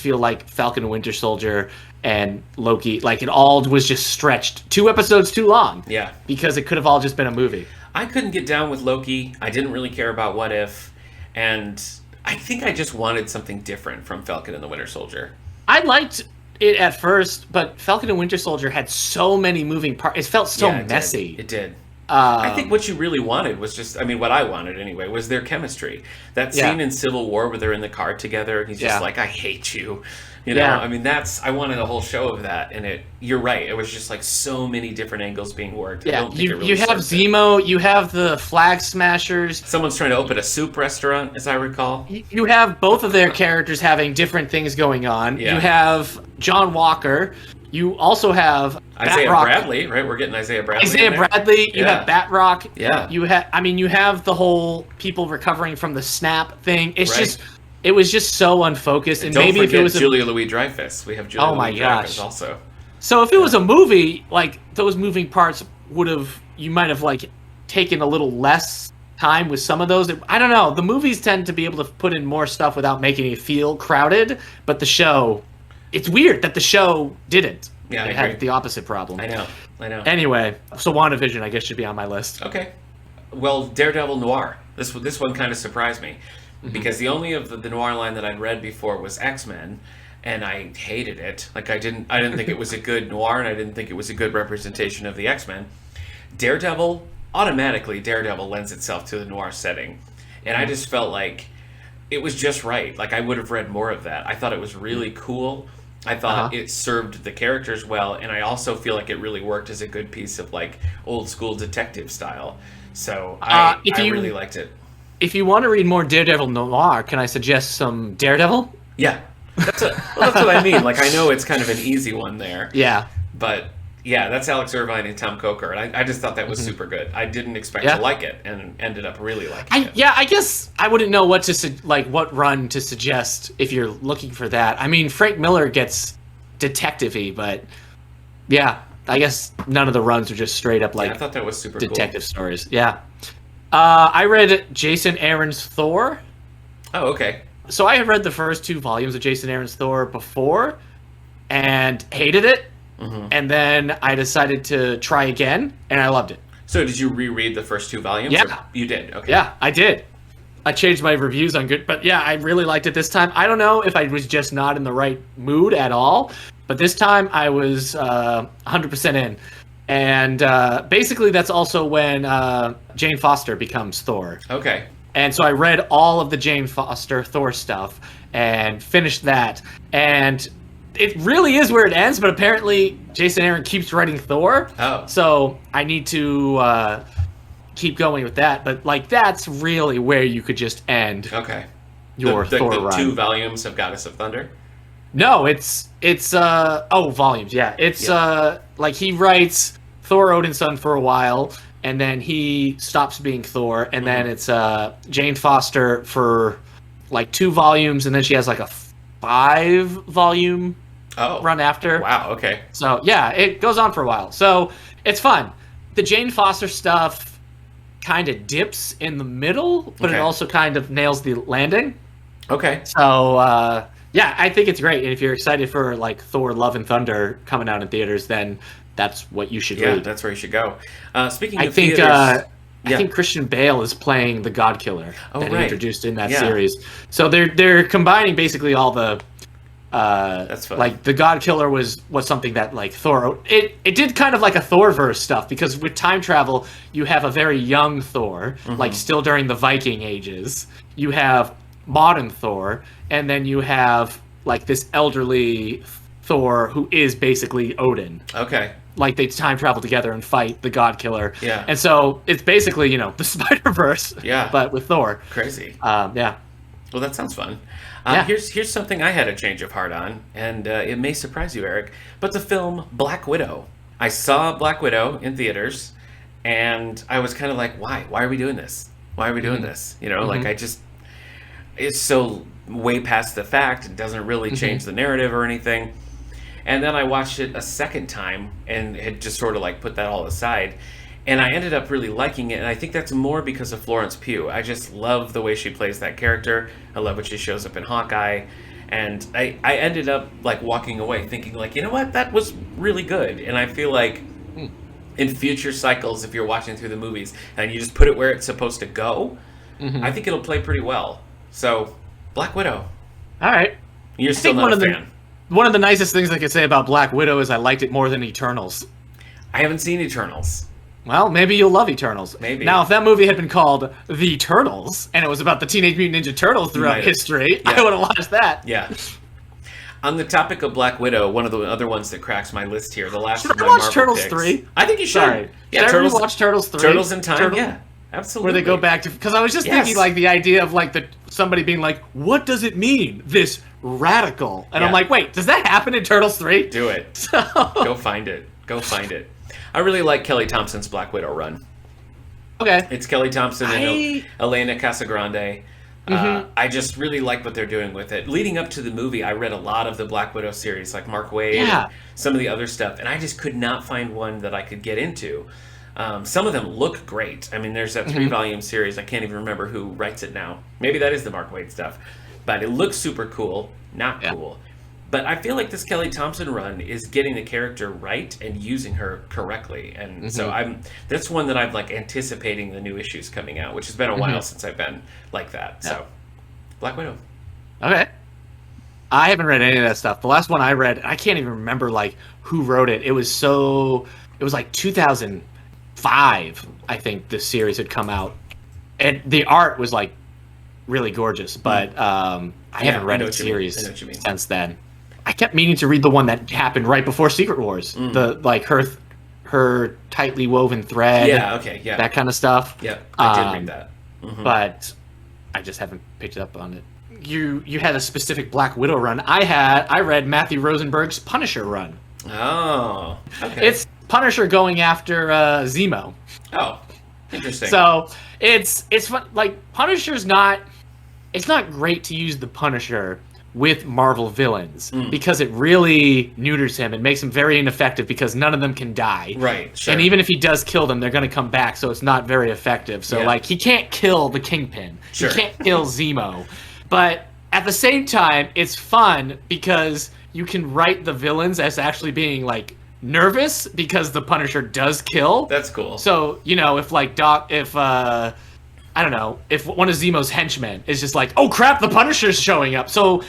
feel like Falcon and Winter Soldier and Loki, like, it all was just stretched 2 episodes too long. Yeah. Because it could have all just been a movie. I couldn't get down with Loki. I didn't really care about What If. And I think I just wanted something different from Falcon and the Winter Soldier. I liked it at first, but Falcon and Winter Soldier had so many moving parts. It felt so messy. It did. I think what you really wanted was just, what I wanted anyway, was their chemistry. That scene in Civil War where they're in the car together and he's just like, I hate you. I wanted a whole show of that, and you're right, it was just like so many different angles being worked. Yeah, you have Zemo, you have the Flag Smashers. Someone's trying to open a soup restaurant, as I recall. You have both of their characters having different things going on. Yeah. You have John Walker. You also have Isaiah Bradley, right? We're getting Isaiah Bradley. You have Batroc. Yeah. You have the whole people recovering from the snap thing. It's it was just so unfocused. And don't maybe forget if it was Julia Louis-Dreyfus. We have Julia Louis-Dreyfus also. So if it was a movie, like, those moving parts you might have like taken a little less time with some of those. I don't know. The movies tend to be able to put in more stuff without making it feel crowded, but the show, it's weird that the show didn't. Yeah, it had the opposite problem. I know. Anyway, so WandaVision, I guess, should be on my list. Okay. Well, Daredevil Noir. This one kind of surprised me. Because the only of the noir line that I'd read before was X-Men, and I hated it. Like, I didn't think it was a good noir, and I didn't think it was a good representation of the X-Men. Daredevil lends itself to the noir setting, and I just felt like it was just right. Like, I would have read more of that. I thought it was really cool. I thought it served the characters well, and I also feel like it really worked as a good piece of, like, old school detective style. So I really liked it. if you want to read more Daredevil Noir, can I suggest some Daredevil? Yeah. That's what I mean. Like, I know it's kind of an easy one there. Yeah. But, yeah, that's Alex Irvine and Tom Coker. And I just thought that was super good. I didn't expect to like it and ended up really liking it. Yeah, I guess I wouldn't know what run to suggest if you're looking for that. I mean, Frank Miller gets detective-y, but yeah, I guess none of the runs are just straight up like I thought that was super detective stories. Yeah. I read Jason Aaron's Thor. Oh, okay. So I had read the first 2 volumes of Jason Aaron's Thor before and hated it. Mm-hmm. And then I decided to try again, and I loved it. So did you reread the first 2 volumes? Yeah. You did? Okay. Yeah, I did. I changed my reviews on good, but yeah, I really liked it this time. I don't know if I was just not in the right mood at all, but this time I was 100% in. And basically that's also when Jane Foster becomes Thor. Okay. And so I read all of the Jane Foster Thor stuff and finished that. And it really is where it ends, but apparently Jason Aaron keeps writing Thor. Oh. So I need to keep going with that. But like that's really where you could just end. Okay. Your Thor the run. 2 volumes of Goddess of Thunder. No, it's volumes. Yeah, it's like he writes Thor Odin's son for a while, and then he stops being Thor, and then it's Jane Foster for like 2 volumes, and then she has like a 5-volume run after. Wow. Okay. So yeah, it goes on for a while. So it's fun. The Jane Foster stuff kind of dips in the middle, but it also kind of nails the landing. Okay. So yeah, I think it's great. And if you're excited for like Thor: Love and Thunder coming out in theaters, then that's what you should read. Yeah, that's where you should go. Speaking of theaters, I think Christian Bale is playing the God Killer that he introduced in that Yeah. series. So they're combining basically all the That's fun. like the God Killer was something that like Thor it did kind of like a Thorverse stuff, because with time travel you have a very young Thor, like still during the Viking ages. You have modern Thor, and then you have like this elderly Thor who is basically Odin. Okay. Like they time travel together and fight the God Killer. Yeah. And so it's basically, the Spider-Verse. Yeah. But with Thor. Crazy. Yeah. Well, that sounds fun. Yeah. Here's something I had a change of heart on, and it may surprise you, Eric, but the film Black Widow. I saw Black Widow in theaters, and I was kind of like, why? Why are we doing this? Why are we doing this? Like it's so way past the fact. It doesn't really change the narrative or anything. And then I watched it a second time and had just sort of like put that all aside. And I ended up really liking it. And I think that's more because of Florence Pugh. I just love the way she plays that character. I love when she shows up in Hawkeye. And I ended up like walking away thinking like, you know what? That was really good. And I feel like in future cycles, if you're watching through the movies and you just put it where it's supposed to go, I think it'll play pretty well. So, Black Widow. All right. You're still not a fan. One of the nicest things I could say about Black Widow is I liked it more than Eternals. I haven't seen Eternals. Well, maybe you'll love Eternals. Maybe. Now, if that movie had been called The Turtles, and it was about the Teenage Mutant Ninja Turtles throughout history, I would have watched that. Yeah. On the topic of Black Widow, one of the other ones that cracks my list here, the last should of my I watch Marvel Turtles picks. 3? I think you should. Sorry. Yeah, should I watch Turtles 3? Turtles in Time, yeah. Absolutely. Where they go back to... Because I was just thinking, like, the idea of, like, somebody being like, what does it mean, this radical? And I'm like, wait, does that happen in Turtles 3? Do it. Go find it. Go find it. I really like Kelly Thompson's Black Widow run. Okay. It's Kelly Thompson and Elena Casagrande. I just really like what they're doing with it. Leading up to the movie, I read a lot of the Black Widow series, like Mark Waid and some of the other stuff, and I just could not find one that I could get into. Some of them look great. I mean, there's that 3-volume series. I can't even remember who writes it now. Maybe that is the Mark Waid stuff. But it looks super cool. Not cool. But I feel like this Kelly Thompson run is getting the character right and using her correctly. And so that's one that I'm like anticipating the new issues coming out, which has been a while since I've been like that. So Black Widow. Okay. I haven't read any of that stuff. The last one I read, I can't even remember like who wrote it. It was like 2005, I think this series had come out. And the art was like really gorgeous, but I haven't read a series since then. I kept meaning to read the one that happened right before Secret Wars. The like her tightly woven thread. Yeah, okay, yeah. That kind of stuff. Yeah, I did read that. But I just haven't picked up on it. You had a specific Black Widow run. I read Matthew Rosenberg's Punisher run. Oh, okay. It's Punisher going after Zemo. Oh, interesting. So it's fun. Like Punisher's not. It's not great to use the Punisher with Marvel villains because it really neuters him and makes him very ineffective because none of them can die. Right. Sure. And even if he does kill them, they're going to come back, so it's not very effective. So like he can't kill the Kingpin. Sure. He can't kill Zemo. But at the same time, it's fun because you can write the villains as actually being like nervous because the Punisher does kill. That's cool. So, if like I don't know, if one of Zemo's henchmen is just like, oh crap, the Punisher's showing up. So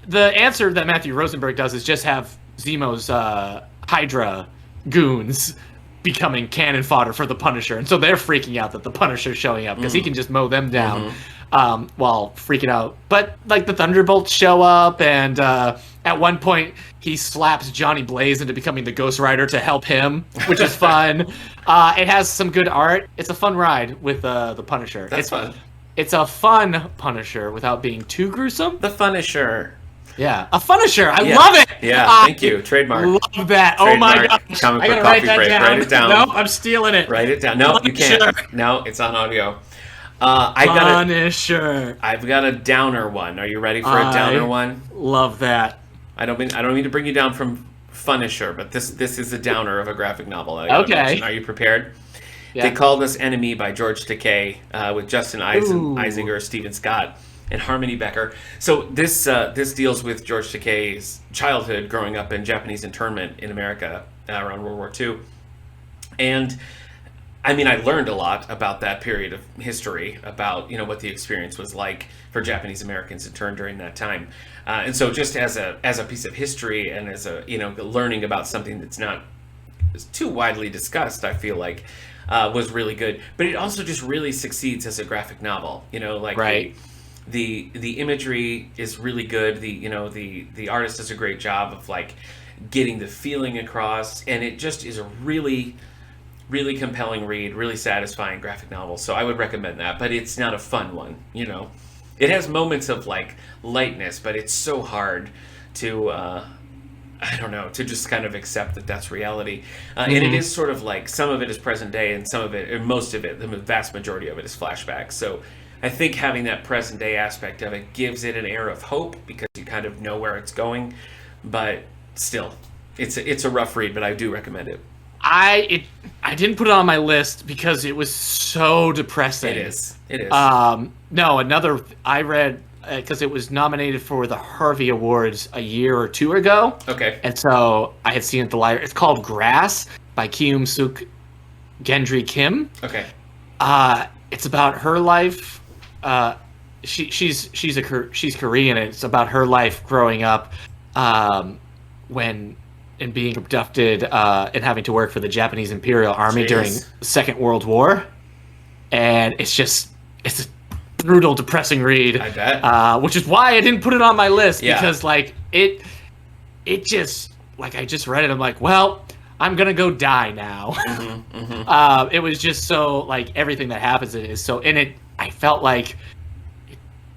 the answer that Matthew Rosenberg does is just have Zemo's Hydra goons becoming cannon fodder for the Punisher. And so they're freaking out that the Punisher's showing up because he can just mow them down while freaking out. But like the Thunderbolts show up, and at one point he slaps Johnny Blaze into becoming the Ghost Rider to help him, which is fun. It has some good art. It's a fun ride with the Punisher. That's fun. It's a fun Punisher without being too gruesome. The Punisher. Yeah, a Punisher. I love it. Yeah, thank you. Trademark. Love that. Trademark. Oh my god. Comic I book gotta coffee write that break. down. Write it down. No, I'm stealing it. Write it down. No, you can't. No, it's on audio. Punisher. I've got a downer one. Are you ready for a downer one? Love that. I don't mean to bring you down from Punisher, but this is a downer of a graphic novel. That I gotta mention. Are you prepared? Yeah. They Called Us Enemy by George Takei with Justin Eisinger, Stephen Scott, and Harmony Becker. So this deals with George Takei's childhood growing up in Japanese internment in America around World War II. And I mean, I learned a lot about that period of history, about what the experience was like for Japanese Americans interned during that time. And so just as a piece of history and as a learning about something that's not too widely discussed, I feel like was really good. But it also just really succeeds as a graphic novel. Right. The imagery is really good. The artist does a great job of like getting the feeling across, and it just is a really compelling read, really satisfying graphic novel. So I would recommend that, but it's not a fun one. It has moments of like lightness, but it's so hard to I don't know, to just kind of accept that that's reality. And it is sort of like some of it is present day, and some of it, and most of it, the vast majority of it is flashbacks. So I think having that present day aspect of it gives it an air of hope because you kind of know where it's going. But still, it's a rough read, but I do recommend it. I didn't put it on my list because it was so depressing. It is. No, I read because it was nominated for the Harvey Awards a year or two ago. Okay. And so I had seen it at the library. It's called Grass by Kyum Suk Gendry Kim. Okay. It's about her life. She's Korean, and it's about her life growing up and being abducted and having to work for the Japanese Imperial Army during the Second World War. And it's a brutal, depressing read. I bet. Which is why I didn't put it on my list, because like it just, like, I just read it, I'm like, well, I'm gonna go die now. It was just so, like, everything that happens in it is so, and I felt like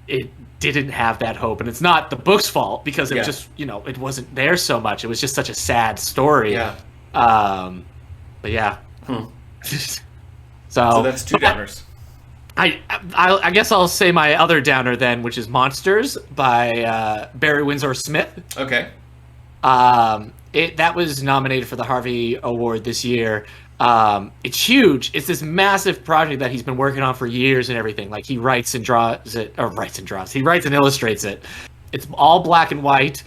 it didn't have that hope, and it's not the book's fault because it was just, it wasn't there so much. It was just such a sad story. But yeah. So that's two downers. I guess I'll say my other downer then, which is Monsters by Barry Windsor Smith. Okay. That was nominated for the Harvey Award this year. It's huge. It's this massive project that he's been working on for years and everything. Like, he writes and draws it, or writes and draws. He writes and illustrates it. It's all black and white.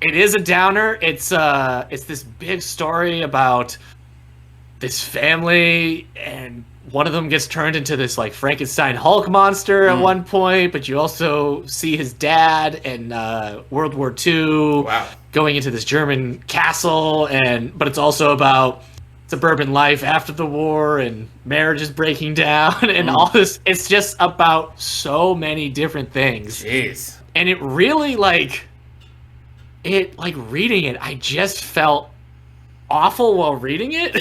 It is a downer. It's this big story about this family, and one of them gets turned into this like Frankenstein Hulk monster at one point, but you also see his dad in World War II going into this German castle, but it's also about suburban life after the war and marriages breaking down and all this. It's just about so many different things. Jeez. And it really reading it, I just felt awful while reading it.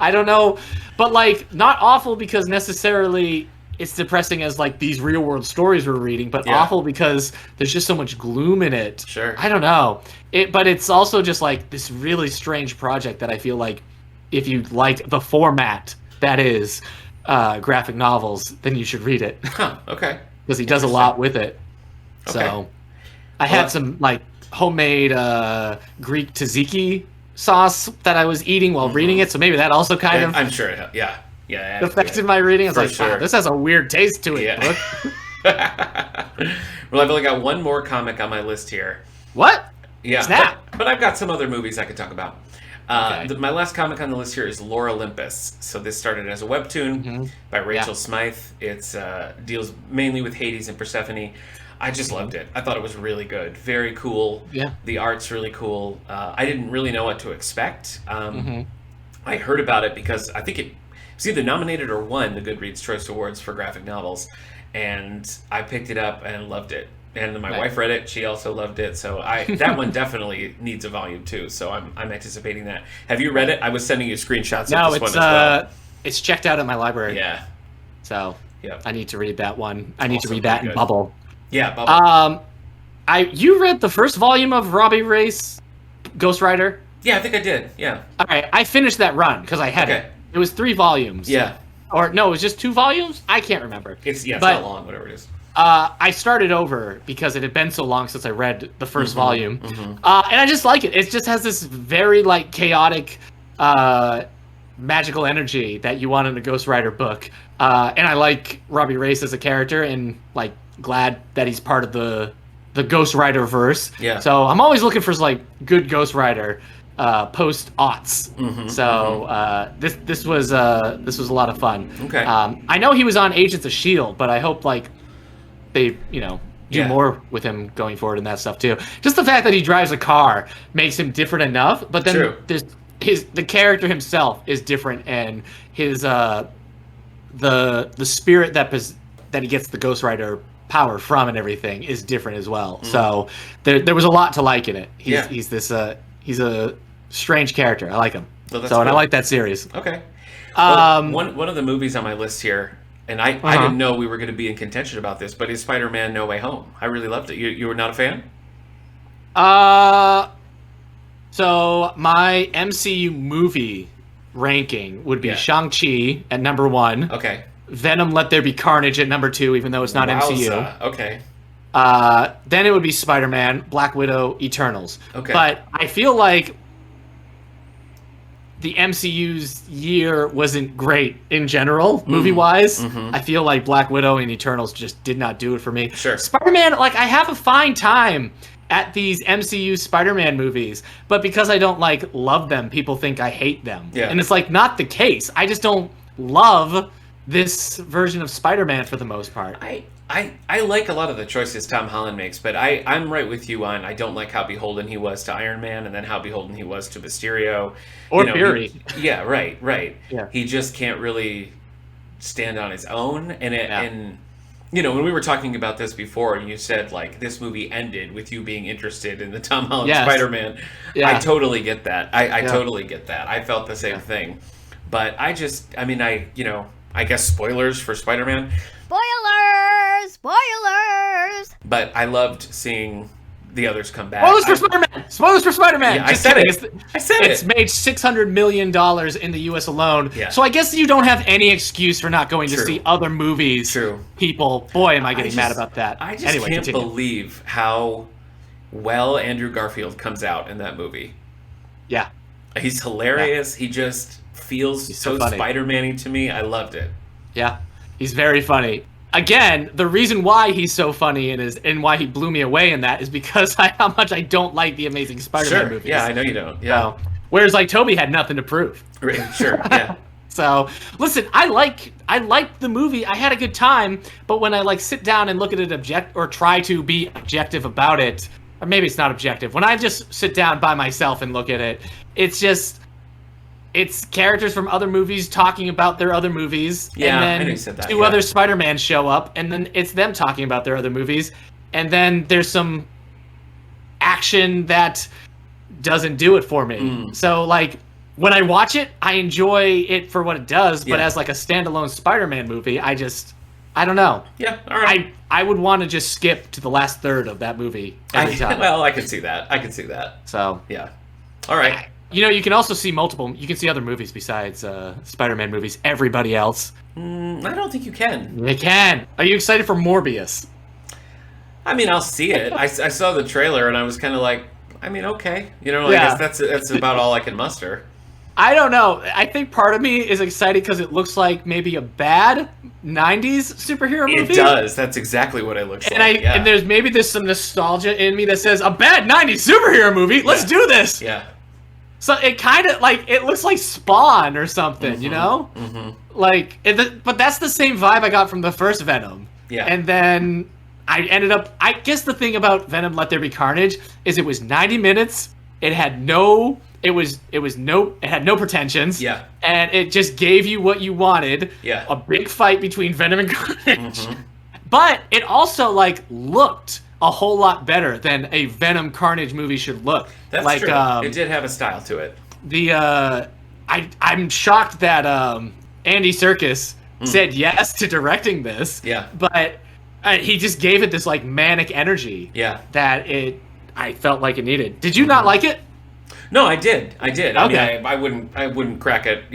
I don't know, but like, not awful because necessarily it's depressing as like these real world stories we're reading, but awful because there's just so much gloom in it. Sure. I don't know. But it's also just like this really strange project that I feel like if you like the format that is graphic novels, then you should read it. Huh, okay. Because he does a lot with it. Okay. So I had some like homemade Greek tzatziki sauce that I was eating while reading it, so maybe that also kind of I'm sure it affected my reading. I was like, wow, this has a weird taste to it. Well, I've only got one more comic on my list here. What? Yeah. Snap. But I've got some other movies I could talk about. Okay. My last comic on the list here is Lore Olympus. So this started as a webtoon by Rachel Smythe. It deals mainly with Hades and Persephone. I just loved it. I thought it was really good. Very cool. Yeah. The art's really cool. I didn't really know what to expect. I heard about it because I think it was either nominated or won the Goodreads Choice Awards for graphic novels. And I picked it up and loved it. And my wife read it. She also loved it. So that one definitely needs a volume too. So I'm anticipating that. Have you read it? I was sending you screenshots of this one as well. It's checked out at my library. Yeah. So I need to read that one. I need to read that in good. Bubble. Yeah, Bubble. You read the first volume of Robbie Reyes Ghost Rider? Yeah, I think I did. Yeah. All right, I finished that run because I had it. It was 3 volumes. Yeah. Or no, it was just 2 volumes? I can't remember. It's not long, whatever it is. I started over because it had been so long since I read the first volume. And I just like it. It just has this very like chaotic magical energy that you want in a Ghost Rider book. And I like Robbie Reyes as a character and like glad that he's part of the Ghost Rider verse. Yeah. So I'm always looking for like good Ghost Rider post aughts. This was a lot of fun. Okay. I know he was on Agents of S.H.I.E.L.D., but I hope like they do more with him going forward and that stuff too. Just the fact that he drives a car makes him different enough, but then the character himself is different, and his the spirit that he gets the Ghost Rider power from and everything is different as well. So there was a lot to like in it. He's a strange character. I like him. Well, and I like that series. Okay. Well, one of the movies on my list here, and I didn't know we were going to be in contention about this, but is Spider-Man No Way Home. I really loved it. You were not a fan? So my MCU movie ranking would be Shang Chi at number 1. Okay. Venom: Let There Be Carnage at number 2, even though it's not MCU. Okay. Then it would be Spider-Man, Black Widow, Eternals. Okay. But I feel like the MCU's year wasn't great in general, movie-wise. I feel like Black Widow and Eternals just did not do it for me. Sure. Spider-Man, like, I have a fine time at these MCU Spider-Man movies, but because I don't, like, love them, people think I hate them. Yeah. And it's, like, not the case. I just don't love this version of Spider-Man for the most part. I like a lot of the choices Tom Holland makes, but I'm right with you on I don't like how beholden he was to Iron Man and then how beholden he was to Mysterio. Or Fury. Right. Yeah. He just can't really stand on his own. And when we were talking about this before, and you said, like, this movie ended with you being interested in the Tom Holland Spider-Man. Yeah. I totally get that. I totally get that. I felt the same thing. But I guess spoilers for Spider-Man. Spoilers! But I loved seeing the others come back. Spoilers for Spider-Man! Yeah, I said it. It's made $600 million in the U.S. alone. Yeah. So I guess you don't have any excuse for not going to see other movies. True. People, boy, am I getting mad about that. I just can't believe how well Andrew Garfield comes out in that movie. Yeah. He's hilarious. Yeah. He just feels so Spider-Man-y to me. I loved it. Yeah. He's very funny. Again, the reason why he's so funny and why he blew me away in that is because how much I don't like the Amazing Spider-Man movies. Yeah, I know you don't. Yeah. So, whereas like Toby had nothing to prove. Sure. Yeah. So listen, I liked the movie. I had a good time, but when I like sit down and look at it or try to be objective about it, or maybe it's not objective. When I just sit down by myself and look at it, it's characters from other movies talking about their other movies, and then I know you said that, two other Spider-Man show up, and then it's them talking about their other movies, and then there's some action that doesn't do it for me. So like when I watch it, I enjoy it for what it does, but as like a standalone Spider-Man movie, I I don't know. Yeah, all right. I would want to just skip to the last third of that movie every time. Well, I can see that. So yeah. All right. You can also see you can see other movies besides Spider-Man movies. Everybody else. I don't think you can. You can. Are you excited for Morbius? I mean, I'll see it. I saw the trailer and I was kind of like, I mean, okay. I guess that's about all I can muster. I don't know. I think part of me is excited because it looks like maybe a bad 90s superhero movie. It does. That's exactly what it looks like. And there's some nostalgia in me that says, a bad 90s superhero movie? Let's do this! Yeah. So it kind of, it looks like Spawn or something, you know? Mm-hmm. But that's the same vibe I got from the first Venom. Yeah. And then I guess the thing about Venom Let There Be Carnage is it was 90 minutes, it had no pretensions. Yeah. And it just gave you what you wanted. Yeah. A big fight between Venom and Carnage. Mm-hmm. But it also looked a whole lot better than a Venom Carnage movie should look. That's true. It did have a style to it. I'm shocked that Andy Serkis said yes to directing this. Yeah. But he just gave it this manic energy. Yeah. That I felt like it needed. Did you not like it? No, I did. Okay. I mean, I wouldn't crack it,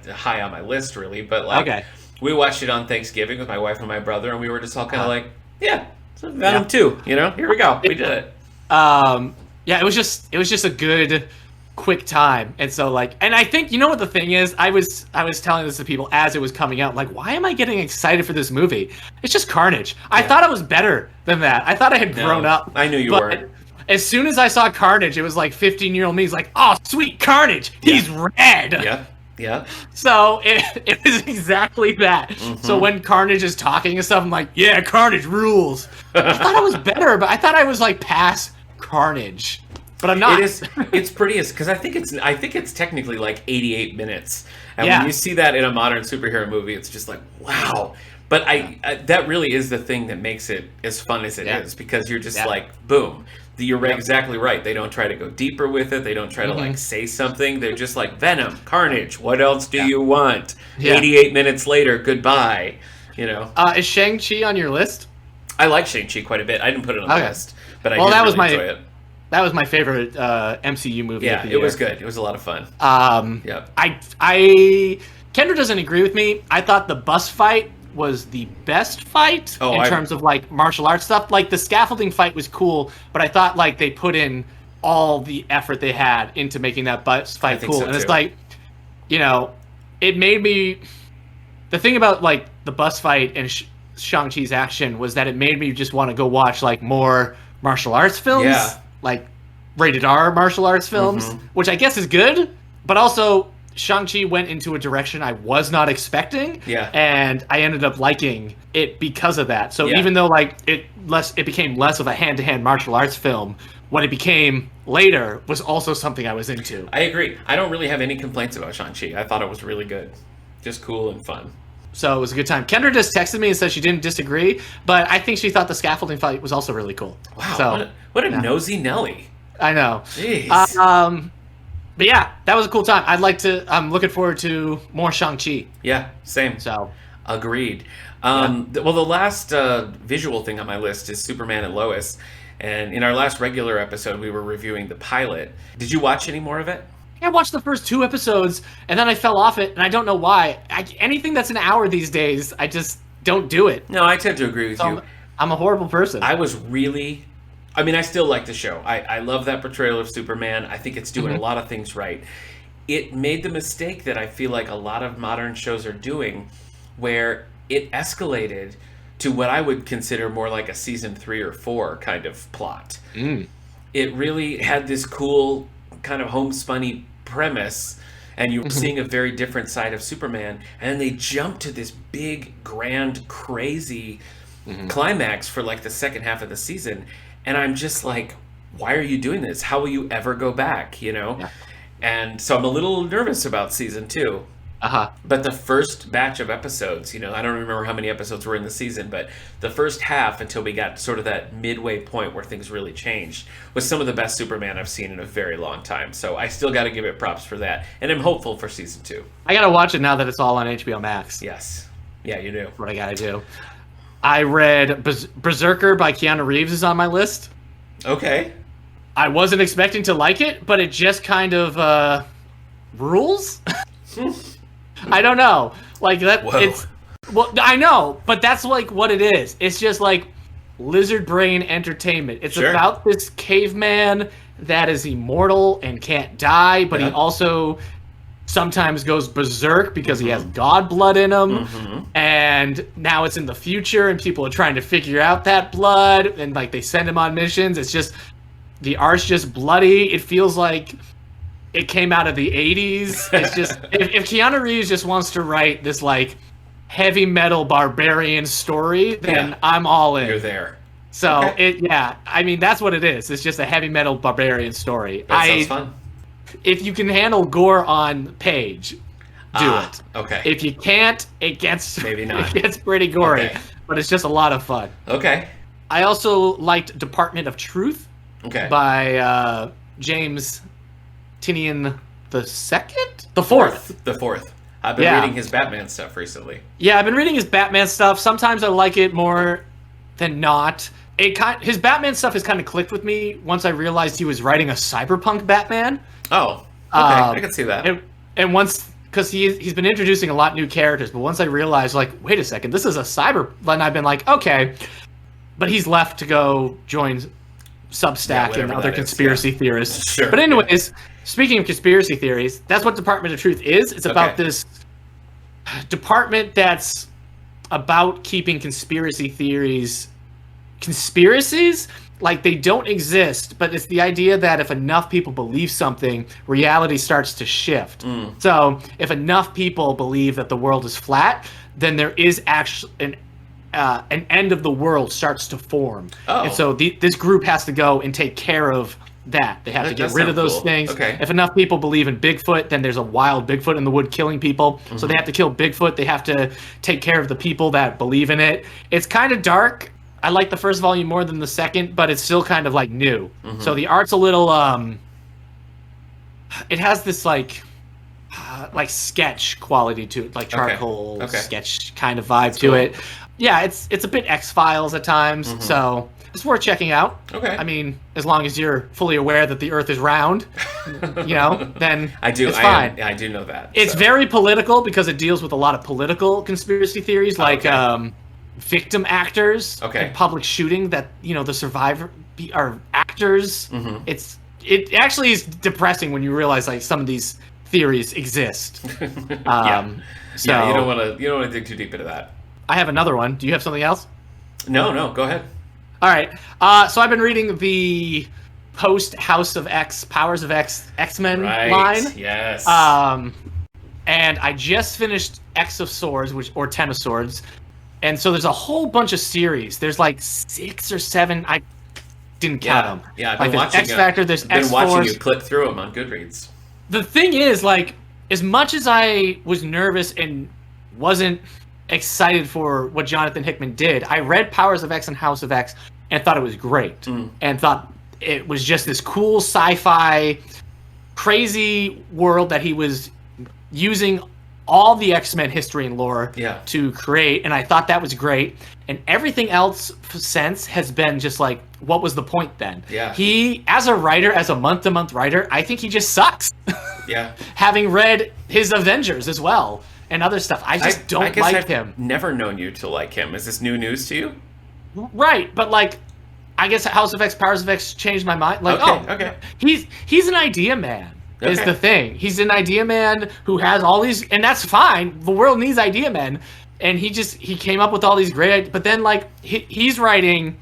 high on my list really, but we watched it on Thanksgiving with my wife and my brother, and we were just all kind of yeah, so Venom 2, here we go, we did it. Yeah, it was just a good, quick time, and so and I think what the thing is, I was telling this to people as it was coming out, why am I getting excited for this movie? It's just Carnage. Yeah. I thought it was better than that. I thought I had grown up. I knew you weren't. As soon as I saw Carnage, it was 15-year-old me. He's like, oh, sweet Carnage. He's red. Yeah. Yeah. So it was exactly that. Mm-hmm. So when Carnage is talking and stuff, I'm like, yeah, Carnage rules. I thought I was better, but I thought I was past Carnage. But I'm not. It's prettiest because I think it's technically 88 minutes. And when you see that in a modern superhero movie, it's just wow. But that really is the thing that makes it as fun as it is, because you're just boom. You're exactly right. They don't try to go deeper with it. They don't try to say something. They're just Venom, Carnage. What else do you want? Yeah. 88 minutes later, goodbye. Is Shang Chi on your list? I like Shang Chi quite a bit. I didn't put it on the list, but I did really enjoy it. That was my favorite MCU movie. Yeah, it was good. It was a lot of fun. Yeah. Kendra doesn't agree with me. I thought the bus fight was the best fight in terms of martial arts stuff. The scaffolding fight was cool, but I thought they put in all the effort they had into making that bus fight cool. So and it's it made me. The thing about the bus fight and Shang-Chi's action was that it made me just want to go watch more martial arts films. Yeah. Rated R martial arts films, which I guess is good, but also Shang-Chi went into a direction I was not expecting, and I ended up liking it because of that. So even though it became less of a hand-to-hand martial arts film, what it became later was also something I was into. I agree. I don't really have any complaints about Shang-Chi. I thought it was really good. Just cool and fun. So it was a good time. Kendra just texted me and said she didn't disagree, but I think she thought the scaffolding fight was also really cool. Wow, so, what a nosy Nelly. I know. Jeez. But yeah, that was a cool time. I'm looking forward to more Shang-Chi. Yeah, same. So, agreed. The last visual thing on my list is Superman and Lois. And in our last regular episode, we were reviewing the pilot. Did you watch any more of it? I watched the first 2 episodes, and then I fell off it, and I don't know why. Anything that's an hour these days, I just don't do it. No, I tend to agree with you. I'm a horrible person. I still like the show. I love that portrayal of Superman. I think it's doing a lot of things right. It made the mistake that I feel like a lot of modern shows are doing, where it escalated to what I would consider more like a season 3 or 4 kind of plot. It really had this cool kind of homespunny premise, and you were seeing a very different side of Superman, and then they jumped to this big, grand, crazy climax for the second half of the season. And I'm just why are you doing this? How will you ever go back, Yeah. And so I'm a little nervous about season 2. But the first batch of episodes, I don't remember how many episodes were in the season, but the first half until we got sort of that midway point where things really changed was some of the best Superman I've seen in a very long time. So I still got to give it props for that. And I'm hopeful for season 2. I got to watch it now that it's all on HBO Max. Yes. Yeah, you do. What I gotta do. I read Berserker by Keanu Reeves is on my list. Okay. I wasn't expecting to like it, but it just kind of rules. I don't know. Like that. Whoa. It's well, I know, but that's like what it is. It's just like lizard brain entertainment. It's about this caveman that is immortal and can't die, but he also sometimes goes berserk because he has god blood in him. And now it's in the future and people are trying to figure out that blood, and like they send him on missions. It's just the art's just bloody. It feels like it came out of the 80s. It's just if Keanu Reeves just wants to write this like heavy metal barbarian story, then I'm all in. You're there. So I mean that's what it is. It's just a heavy metal barbarian story. That sounds fun. If you can handle gore on page, do it. Okay. If you can't, it gets maybe not. It gets pretty gory, but it's just a lot of fun. Okay. I also liked Department of Truth. By James Tynion the Second, the fourth. I've been reading his Batman stuff recently. Yeah, I've been reading his Batman stuff. Sometimes I like it more than not. His Batman stuff has kind of clicked with me once I realized he was writing a cyberpunk Batman. Oh, okay, I can see that. And once, because he's been introducing a lot new characters, but once I realized, like, wait a second, this is a cyber, then I've been like, okay, but he's left to go join Substack and other conspiracy theorists. Sure. But anyways, speaking of conspiracy theories, that's what Department of Truth is. It's about this department that's about keeping conspiracy theories conspiracies. Like, they don't exist, but it's the idea that if enough people believe something, reality starts to shift. So if enough people believe that the world is flat, then there is actually an end of the world starts to form. And so this group has to go and take care of that. They have to get rid of those things. If enough people believe in Bigfoot, then there's a wild Bigfoot in the wood killing people. So they have to kill Bigfoot. They have to take care of the people that believe in it. It's kind of dark. I like the first volume more than the second, but it's still kind of like new. So the art's a little it has this like sketch quality to it, like charcoal sketch kind of vibe to it. Yeah, it's a bit X-Files at times, so it's worth checking out. I mean, as long as you're fully aware that the Earth is round, then it's fine. I do know that. It's very political because it deals with a lot of political conspiracy theories, like victim actors in public shooting that, the survivor are actors. It actually is depressing when you realize like some of these theories exist. So you don't want to dig too deep into that. I have another one. Do you have something else? No, go ahead. All right. So I've been reading the post House of X, Powers of X, X-Men line. Yes. And I just finished X of Swords, or 10 of Swords. And so there's a whole bunch of series. There's like 6 or 7. I didn't count them. Yeah, I've been watching X-Factor, there's X-Force. I've been watching you click through them on Goodreads. The thing is, like, as much as I was nervous and wasn't excited for what Jonathan Hickman did, I read Powers of X and House of X and thought it was great. And thought it was just this cool sci-fi, crazy world that he was using all the X-Men history and lore to create, and I thought that was great. And everything else since has been just like, what was the point then? He, as a writer, as a month-to-month writer, I think he just sucks. Having read his Avengers as well and other stuff, I don't like him. Never known you to like him. Is this new news to you? Right, but like, I guess House of X, Powers of X changed my mind. Like, he's an idea man. Is the thing. He's an idea man who has all these, and that's fine. The world needs idea men, and he came up with all these great. But then, like, he's writing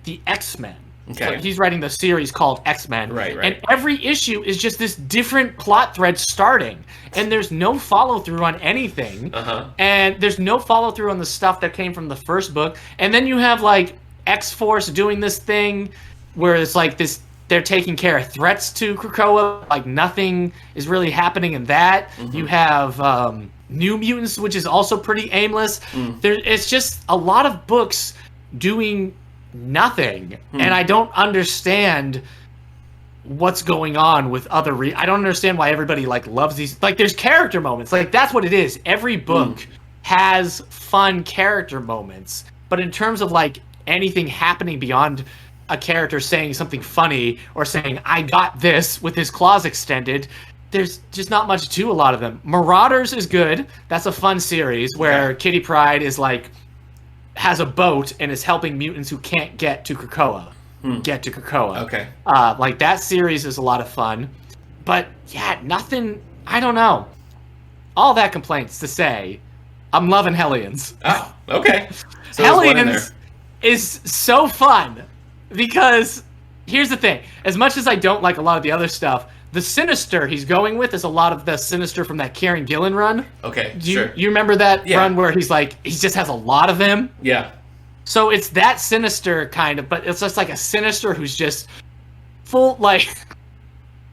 the X-Men. So he's writing the series called X-Men. Right. And every issue is just this different plot thread starting, and there's no follow through on anything. And there's no follow through on the stuff that came from the first book. And then you have like X-Force doing this thing where it's like this. They're taking care of threats to Krakoa. Like, nothing is really happening in that. You have New Mutants, which is also pretty aimless. It's just a lot of books doing nothing. And I don't understand what's going on with other... I don't understand why everybody, like, loves these... Like, there's character moments. Like, that's what it is. Every book has fun character moments, but in terms of like anything happening beyond a character saying something funny or saying I got this with his claws extended, there's just not much to a lot of them. Marauders is good. That's a fun series where Kitty Pryde is like has a boat and is helping mutants who can't get to Krakoa. Get to Krakoa. Okay. Like that series is a lot of fun. But yeah, nothing, I don't know. All that complaints to say, I'm loving Hellions. Oh, okay. So Hellions is so fun because here's the thing. As much as I don't like a lot of the other stuff, the Sinister he's going with is a lot of the Sinister from that Kieran Gillen run. Okay, You remember that run where he's like, he just has a lot of them? Yeah. So it's that Sinister kind of, but it's just like a Sinister who's just full, like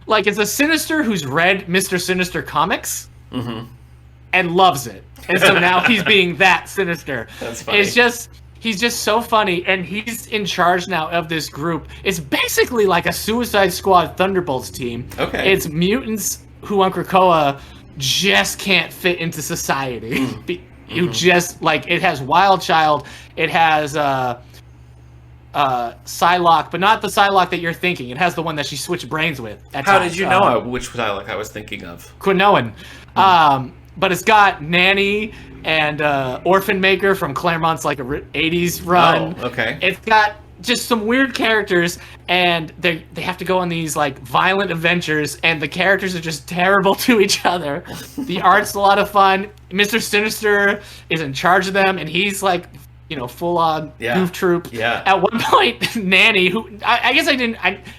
it's a Sinister who's read Mr. Sinister comics and loves it. And so now he's being that Sinister. That's funny. He's just so funny, and he's in charge now of this group. It's basically like a Suicide Squad Thunderbolts team. Okay. It's mutants who on Krakoa just can't fit into society. You just, like, it has Wild Child, it has Psylocke, but not the Psylocke that you're thinking. It has the one that she switched brains with at How times. did you know which Psylocke I was thinking of? Quinoan. But it's got Nanny and Orphan Maker from Claremont's like a 80s run. Oh, okay. It's got just some weird characters, and they have to go on these like violent adventures, and the characters are just terrible to each other. The art's a lot of fun. Mr. Sinister is in charge of them, and he's like, you know, full on goof troop. Yeah. At one point, Nanny, who I guess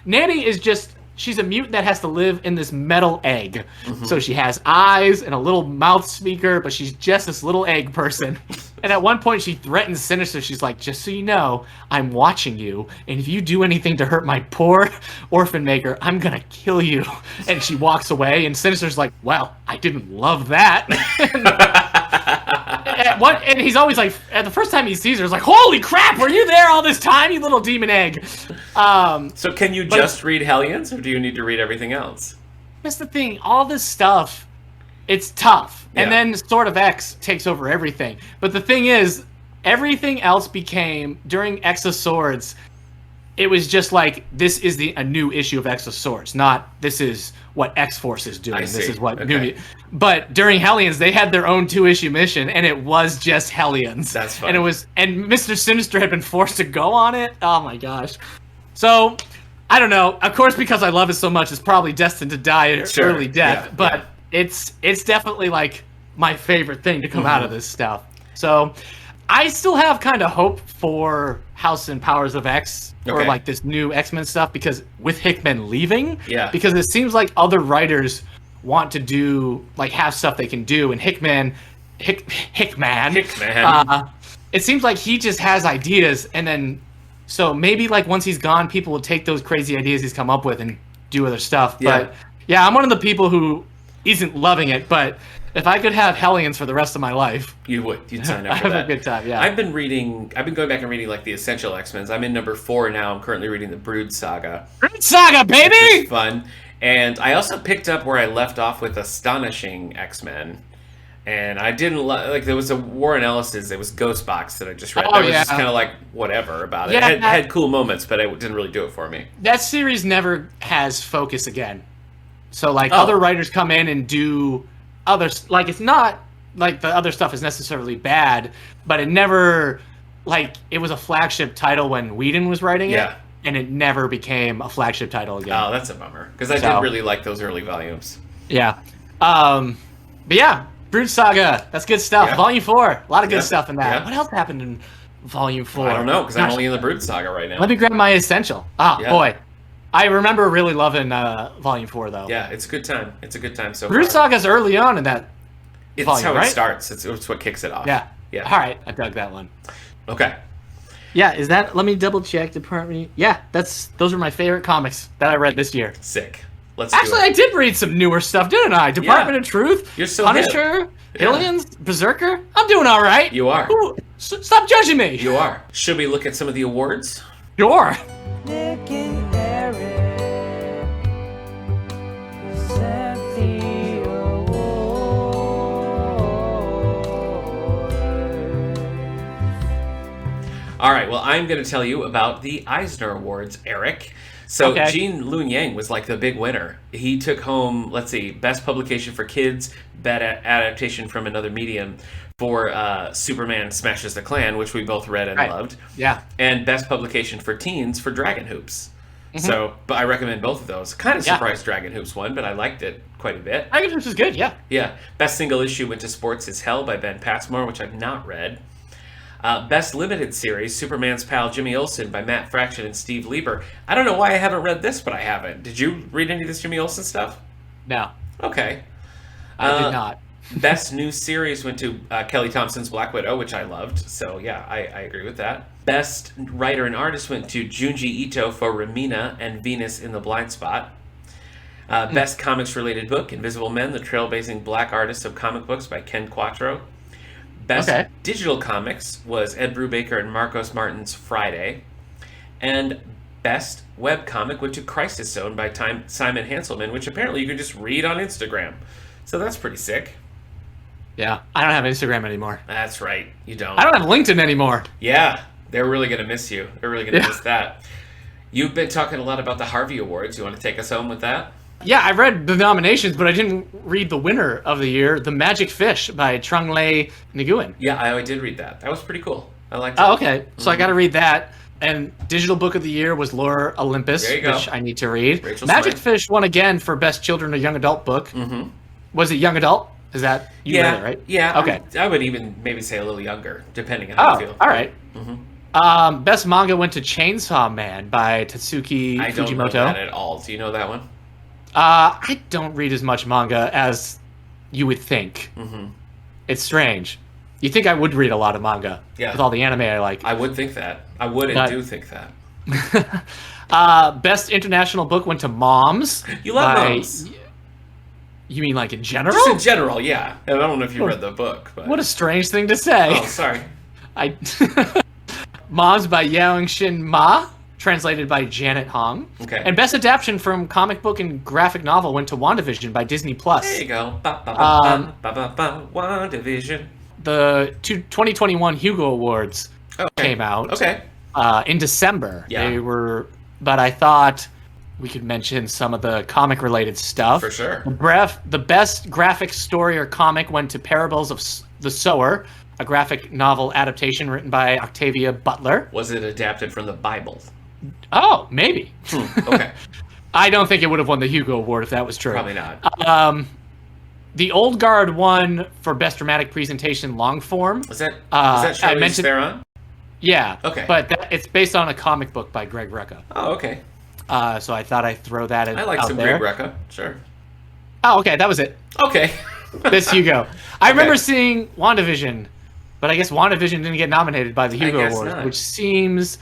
Nanny is just. She's a mutant that has to live in this metal egg. So she has eyes and a little mouth speaker, but she's just this little egg person. And at one point she threatens Sinister. She's like, just so you know, I'm watching you. And if you do anything to hurt my poor Orphan Maker, I'm going to kill you. And she walks away. And Sinister's like, well, I didn't love that. And he's always like, at the first time he sees her, he's like, holy crap, were you there all this time, you little demon egg? So can you just read Hellions, or do you need to read everything else? That's the thing. All this stuff, it's tough. Yeah. And then Sword of X takes over everything. But the thing is, everything else became, during X of Swords, it was just like, this is a new issue of X of Swords, not this is what X-Force is doing. This is what new. But during Hellions, they had their own 2-issue mission, and it was just Hellions. That's fun. And Mr. Sinister had been forced to go on it. Oh my gosh. So, I don't know. Of course, because I love it so much, it's probably destined to die an early death. But it's definitely like my favorite thing to come out of this stuff. So, I still have kind of hope for House and Powers of X or like this new X-Men stuff, because with Hickman leaving, because it seems like other writers want to do like have stuff they can do, and Hickman, it seems like he just has ideas, and then so maybe like once he's gone, people will take those crazy ideas he's come up with and do other stuff. But yeah, I'm one of the people who isn't loving it, but if I could have Hellions for the rest of my life, you'd sign up for that. I have a good time. Yeah, I've been going back and reading like the Essential X-Men. I'm in number 4 now. I'm currently reading the Brood Saga. Brood Saga, baby! Which is fun. And I also picked up where I left off with Astonishing X-Men. And I didn't like. There was a Warren Ellis's. It was Ghost Box that I just read. That was just kind of like whatever about it. It had cool moments, but it didn't really do it for me. That series never has focus again. So like other writers come in and do others. Like it's not like the other stuff is necessarily bad, but it never like it was a flagship title when Whedon was writing it. And it never became a flagship title again. Oh, that's a bummer because I did really like those early volumes. Yeah, but yeah. Brood Saga, that's good stuff. Yeah. Volume 4, a lot of good stuff in that. Yeah. What else happened in Volume 4? I don't know, because I'm only in the Brood Saga right now. Let me grab my Essential. Boy. I remember really loving Volume 4, though. Yeah, it's a good time. It's a good time so Brood far. Saga's early on in that volume, how right? it starts. It's what kicks it off. Yeah. All right, I dug that one. Okay. Yeah, is that... Let me double-check. Department... Yeah, those are my favorite comics that I read this year. Sick. Actually, I did read some newer stuff, didn't I? Department of Truth, You're so Punisher, Aliens, Berserker. I'm doing all right. You are. Ooh, stop judging me. You are. Should we look at some of the awards? Sure. Nic and Eric present the awards. All right, well, I'm going to tell you about the Eisner Awards, Eric. So Gene Luen Yang was like the big winner. He took home, let's see, Best Publication for Kids, Best Adaptation from Another Medium for Superman Smashes the Klan, which we both read and loved. Yeah. And Best Publication for Teens for Dragon Hoops. So, but I recommend both of those. Kind of surprised Dragon Hoops won, but I liked it quite a bit. Dragon Hoops is good, yeah. Yeah. Best Single Issue went to Sports is Hell by Ben Passmore, which I've not read. Best Limited Series, Superman's Pal Jimmy Olsen by Matt Fraction and Steve Lieber. I don't know why I haven't read this, but I haven't. Did you read any of this Jimmy Olsen stuff? No. Okay. I did not. Best New Series went to Kelly Thompson's Black Widow, which I loved. So, yeah, I agree with that. Best Writer and Artist went to Junji Ito for Ramina and Venus in the Blind Spot. Best Comics-Related Book, Invisible Men, The Trailblazing Black Artist of Comic Books by Ken Quattro. Best Digital Comics was Ed Brubaker and Marcos Martin's Friday. And Best Web Comic went to Crisis Zone by Simon Hanselman, which apparently you can just read on Instagram. So that's pretty sick. Yeah, I don't have Instagram anymore. That's right, you don't. I don't have LinkedIn anymore. Yeah, they're really going to miss you. They're really going to miss that. You've been talking a lot about the Harvey Awards. You want to take us home with that? Yeah, I read the nominations, but I didn't read the winner of the year, The Magic Fish by Trung-Le Nguyen. Yeah, I did read that. That was pretty cool. I liked it. Oh, okay. So I got to read that. And Digital Book of the Year was Lore Olympus, which I need to read. Rachel Magic Swain. Fish won again for Best Children or Young Adult Book. Mm-hmm. Was it Young Adult? Is that you read it, right? Yeah. Okay. I would even maybe say a little younger, depending on how you feel. All right. Mm-hmm. Best manga went to Chainsaw Man by Tatsuki Fujimoto. I don't know that at all. Do you know that one? I don't read as much manga as you would think. Mm-hmm. It's strange. You think I would read a lot of manga with all the anime I like. I would think that. I would and do think that. Best international book went to Moms. You love Moms. You mean like in general? Just in general, yeah. I don't know if you read the book. But... What a strange thing to say. Oh, sorry. Moms by Yaoxin Ma, translated by Janet Hong. Okay. And best adaptation from comic book and graphic novel went to WandaVision by Disney+. There you go. WandaVision. The 2021 Hugo Awards came out in December. Yeah. They were, but I thought we could mention some of the comic-related stuff. For sure. The best graphic story or comic went to Parables of the Sower, a graphic novel adaptation written by Octavia Butler. Was it adapted from the Bible? Oh, maybe. Okay. I don't think it would have won the Hugo Award if that was true. Probably not. The Old Guard won for Best Dramatic Presentation Long Form. Was that Charlize Theron? Yeah. Okay. But it's based on a comic book by Greg Rucka. Oh, okay. So I thought I'd throw that in. I like some there. Greg Rucka. Sure. Oh, okay. That was it. Okay. This Hugo. I remember seeing WandaVision, but I guess WandaVision didn't get nominated by the Hugo Awards, which seems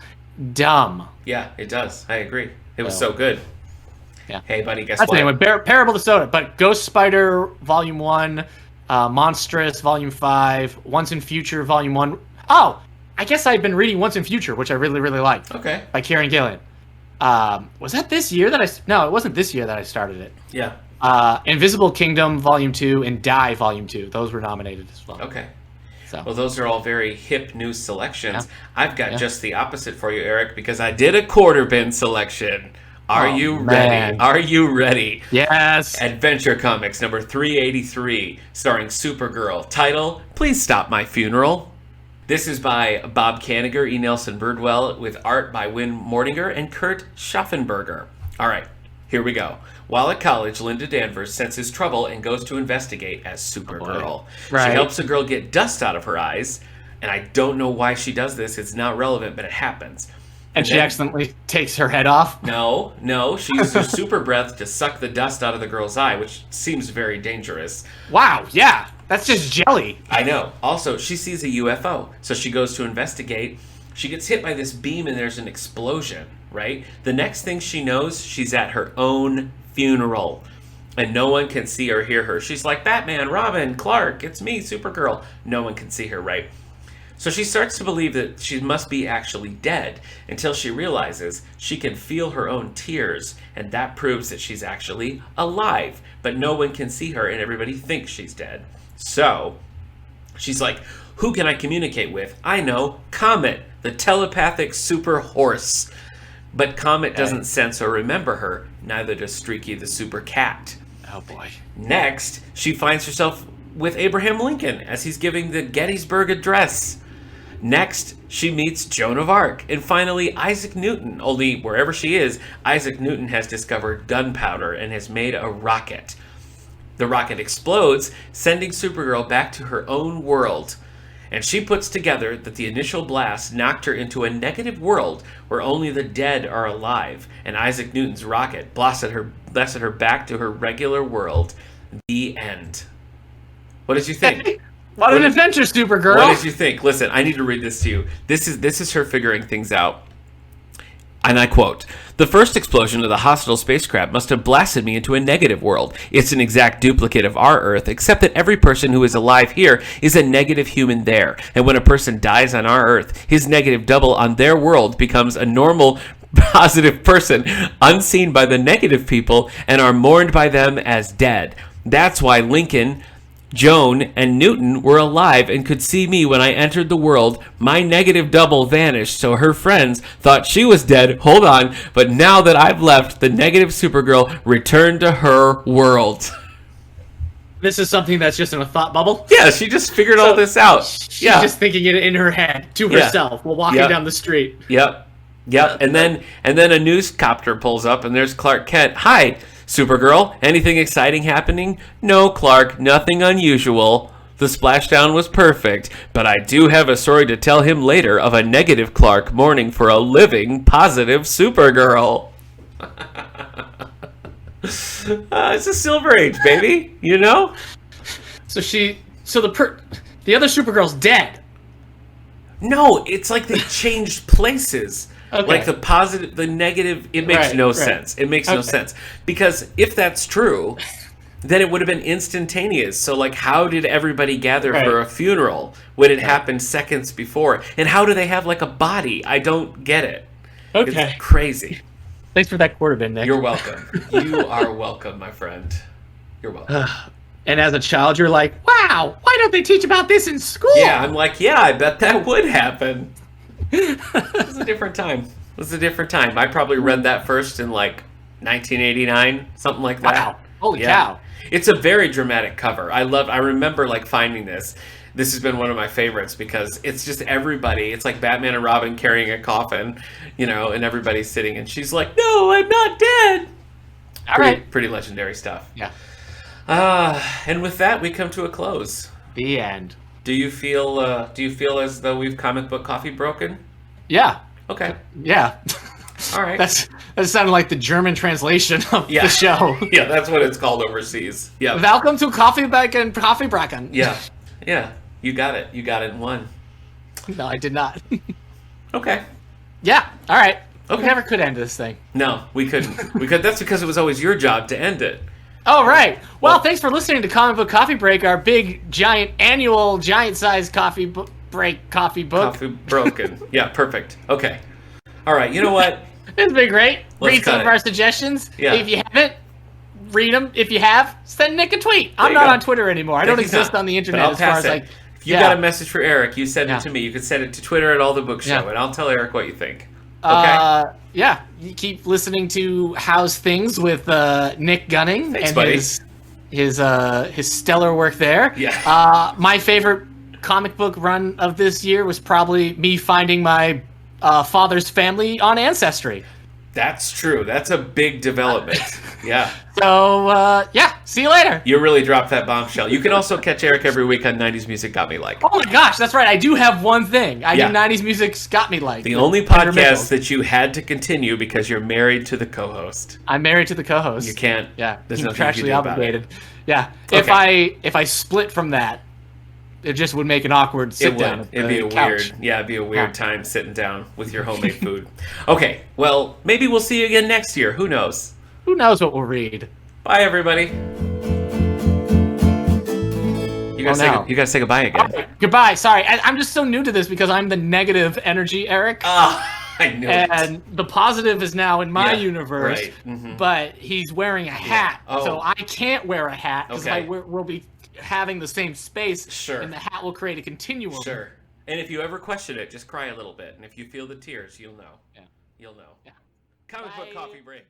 dumb. Yeah, it does. I agree. It was so good. Yeah. Hey, buddy, guess what? Anyway, Parable of the Soda, but Ghost Spider Volume 1, Monstrous Volume 5, Once in Future Volume 1. Oh, I guess I've been reading Once in Future, which I really, really liked. Okay. By Kieran Gillen. Was that this year that No, it wasn't this year that I started it. Yeah. Invisible Kingdom Volume 2 and Die Volume 2. Those were nominated as well. Okay. So. Well, those are all very hip new selections. Yeah. I've got just the opposite for you, Eric, because I did a quarter bin selection. Are you ready? Are you ready? Yes. Adventure Comics number 383, starring Supergirl. Title, Please Stop My Funeral. This is by Bob Kanigher, E. Nelson Birdwell, with art by Win Mortinger and Kurt Schaffenberger. All right, here we go. While at college, Linda Danvers senses trouble and goes to investigate as Supergirl. She helps a girl get dust out of her eyes, and I don't know why she does this. It's not relevant, but it happens. And she accidentally takes her head off? No. She uses her super breath to suck the dust out of the girl's eye, which seems very dangerous. Wow, yeah. That's just jelly. I know. Also, she sees a UFO, so she goes to investigate. She gets hit by this beam and there's an explosion, right? The next thing she knows, she's at her own funeral. And no one can see or hear her. She's like, Batman, Robin, Clark, it's me, Supergirl. No one can see her, right? So she starts to believe that she must be actually dead until she realizes she can feel her own tears, and that proves that she's actually alive. But no one can see her, and everybody thinks she's dead. So she's like, Who can I communicate with? I know, Comet, the telepathic super horse. But Comet doesn't sense or remember her. Neither does Streaky the super cat. Oh boy. Next, she finds herself with Abraham Lincoln as he's giving the Gettysburg Address. Next, she meets Joan of Arc. And finally, Isaac Newton. Only wherever she is, Isaac Newton has discovered gunpowder and has made a rocket. The rocket explodes, sending Supergirl back to her own world. And she puts together that the initial blast knocked her into a negative world where only the dead are alive, and Isaac Newton's rocket blasted her back to her regular world. The end. What did you think? What an adventure, Supergirl! What did you think? Listen, I need to read this to you. This is her figuring things out. And I quote, "The first explosion of the hostile spacecraft must have blasted me into a negative world. It's an exact duplicate of our Earth, except that every person who is alive here is a negative human there. And when a person dies on our Earth, his negative double on their world becomes a normal, positive person, unseen by the negative people, and are mourned by them as dead. That's why Lincoln, Joan, and Newton were alive and could see me when I entered the world. My negative double vanished, so her friends thought she was dead. Hold on. But now that I've left, the negative Supergirl returned to her world." This is something that's just in a thought bubble? Yeah, she just figured all this out. She's Yeah. just thinking it in her head to herself while walking down the street. Yep. And then a news copter pulls up, and there's Clark Kent. "Hi, Supergirl, anything exciting happening?" "No, Clark, nothing unusual. The splashdown was perfect, but I do have a story to tell him later of a negative Clark mourning for a living, positive Supergirl." It's a Silver Age, baby. You know? So the other Supergirl's dead. No, it's like they changed places. Okay. Like the positive, the negative, it makes no sense. It makes no sense. Because if that's true, then it would have been instantaneous. So, like, how did everybody gather for a funeral when it happened seconds before? And how do they have, like, a body? I don't get it. Okay. It's crazy. Thanks for that quarter bin, Nick. You're welcome. You are welcome, my friend. You're welcome. And as a child, you're like, wow, why don't they teach about this in school? Yeah, I'm like, yeah, I bet that would happen. It was a different time. I probably read that first in like 1989, something like that. Wow. Holy cow. It's a very dramatic cover. I remember like finding this. This has been one of my favorites because it's just everybody. It's like Batman and Robin carrying a coffin, you know, and everybody's sitting and she's like, "No, I'm not dead." Pretty legendary stuff. Yeah. And with that, we come to a close. The end. Do you feel as though we've comic book coffee broken? Yeah. Okay. Yeah. All right. That sounded like the German translation of the show. Yeah, that's what it's called overseas. Yeah. Welcome to Coffee Bracken, Coffee Bracken. Yeah. Yeah. You got it. You got it in one. No, I did not. Okay. Yeah. All right. Okay. We never could end this thing. No, we couldn't. That's because it was always your job to end it. Oh, right. Well, thanks for listening to Comic Book Coffee Break, our big, annual, giant-sized coffee break coffee book. Coffee broken. Yeah, perfect. Okay. All right, you know what? It's been great. Let's Read some cut of it. our suggestions. Yeah. If you haven't, read them. If you have, send Nick a tweet. There I'm you not go. on Twitter anymore. I don't exist on the internet I'll as far pass as it. like. If you got a message for Eric, you send it Yeah. to me. You can send it to Twitter at All the Book Show, Yeah. and I'll tell Eric what you think. Okay? Yeah. You keep listening to How's Things with Nick Gunning Thanks, and buddy. his stellar work there. Yeah. My favorite comic book run of this year was probably me finding my father's family on Ancestry. That's true. That's a big development. Yeah. So, see you later. You really dropped that bombshell. You can also catch Eric every week on 90s Music Got Me Like. Oh my gosh, that's right. I do have one thing. I Yeah. do 90s Music's Got Me Like. The only podcast that you had to continue because you're married to the co-host. I'm married to the co-host. You can't. Yeah, There's he's nothing you can contractually do about obligated. it. Yeah. Okay. If I split from that, it just would make an awkward sit down. It'd be a couch. weird time sitting down with your homemade food. Okay, well, maybe we'll see you again next year. Who knows? Who knows what we'll read? Bye, everybody. You gotta say goodbye again. Okay, goodbye. Sorry, I'm just so new to this because I'm the negative energy Eric. I know. And the positive is now in my Yeah, universe, right. Mhm. but he's wearing a hat, Oh. so I can't wear a hat because Okay. we'll be having the same space. Sure. And the hat will create a continuum. Sure. And if you ever question it, just cry a little bit. And if you feel the tears, you'll know. Yeah. You'll know. Yeah. Comic book coffee break.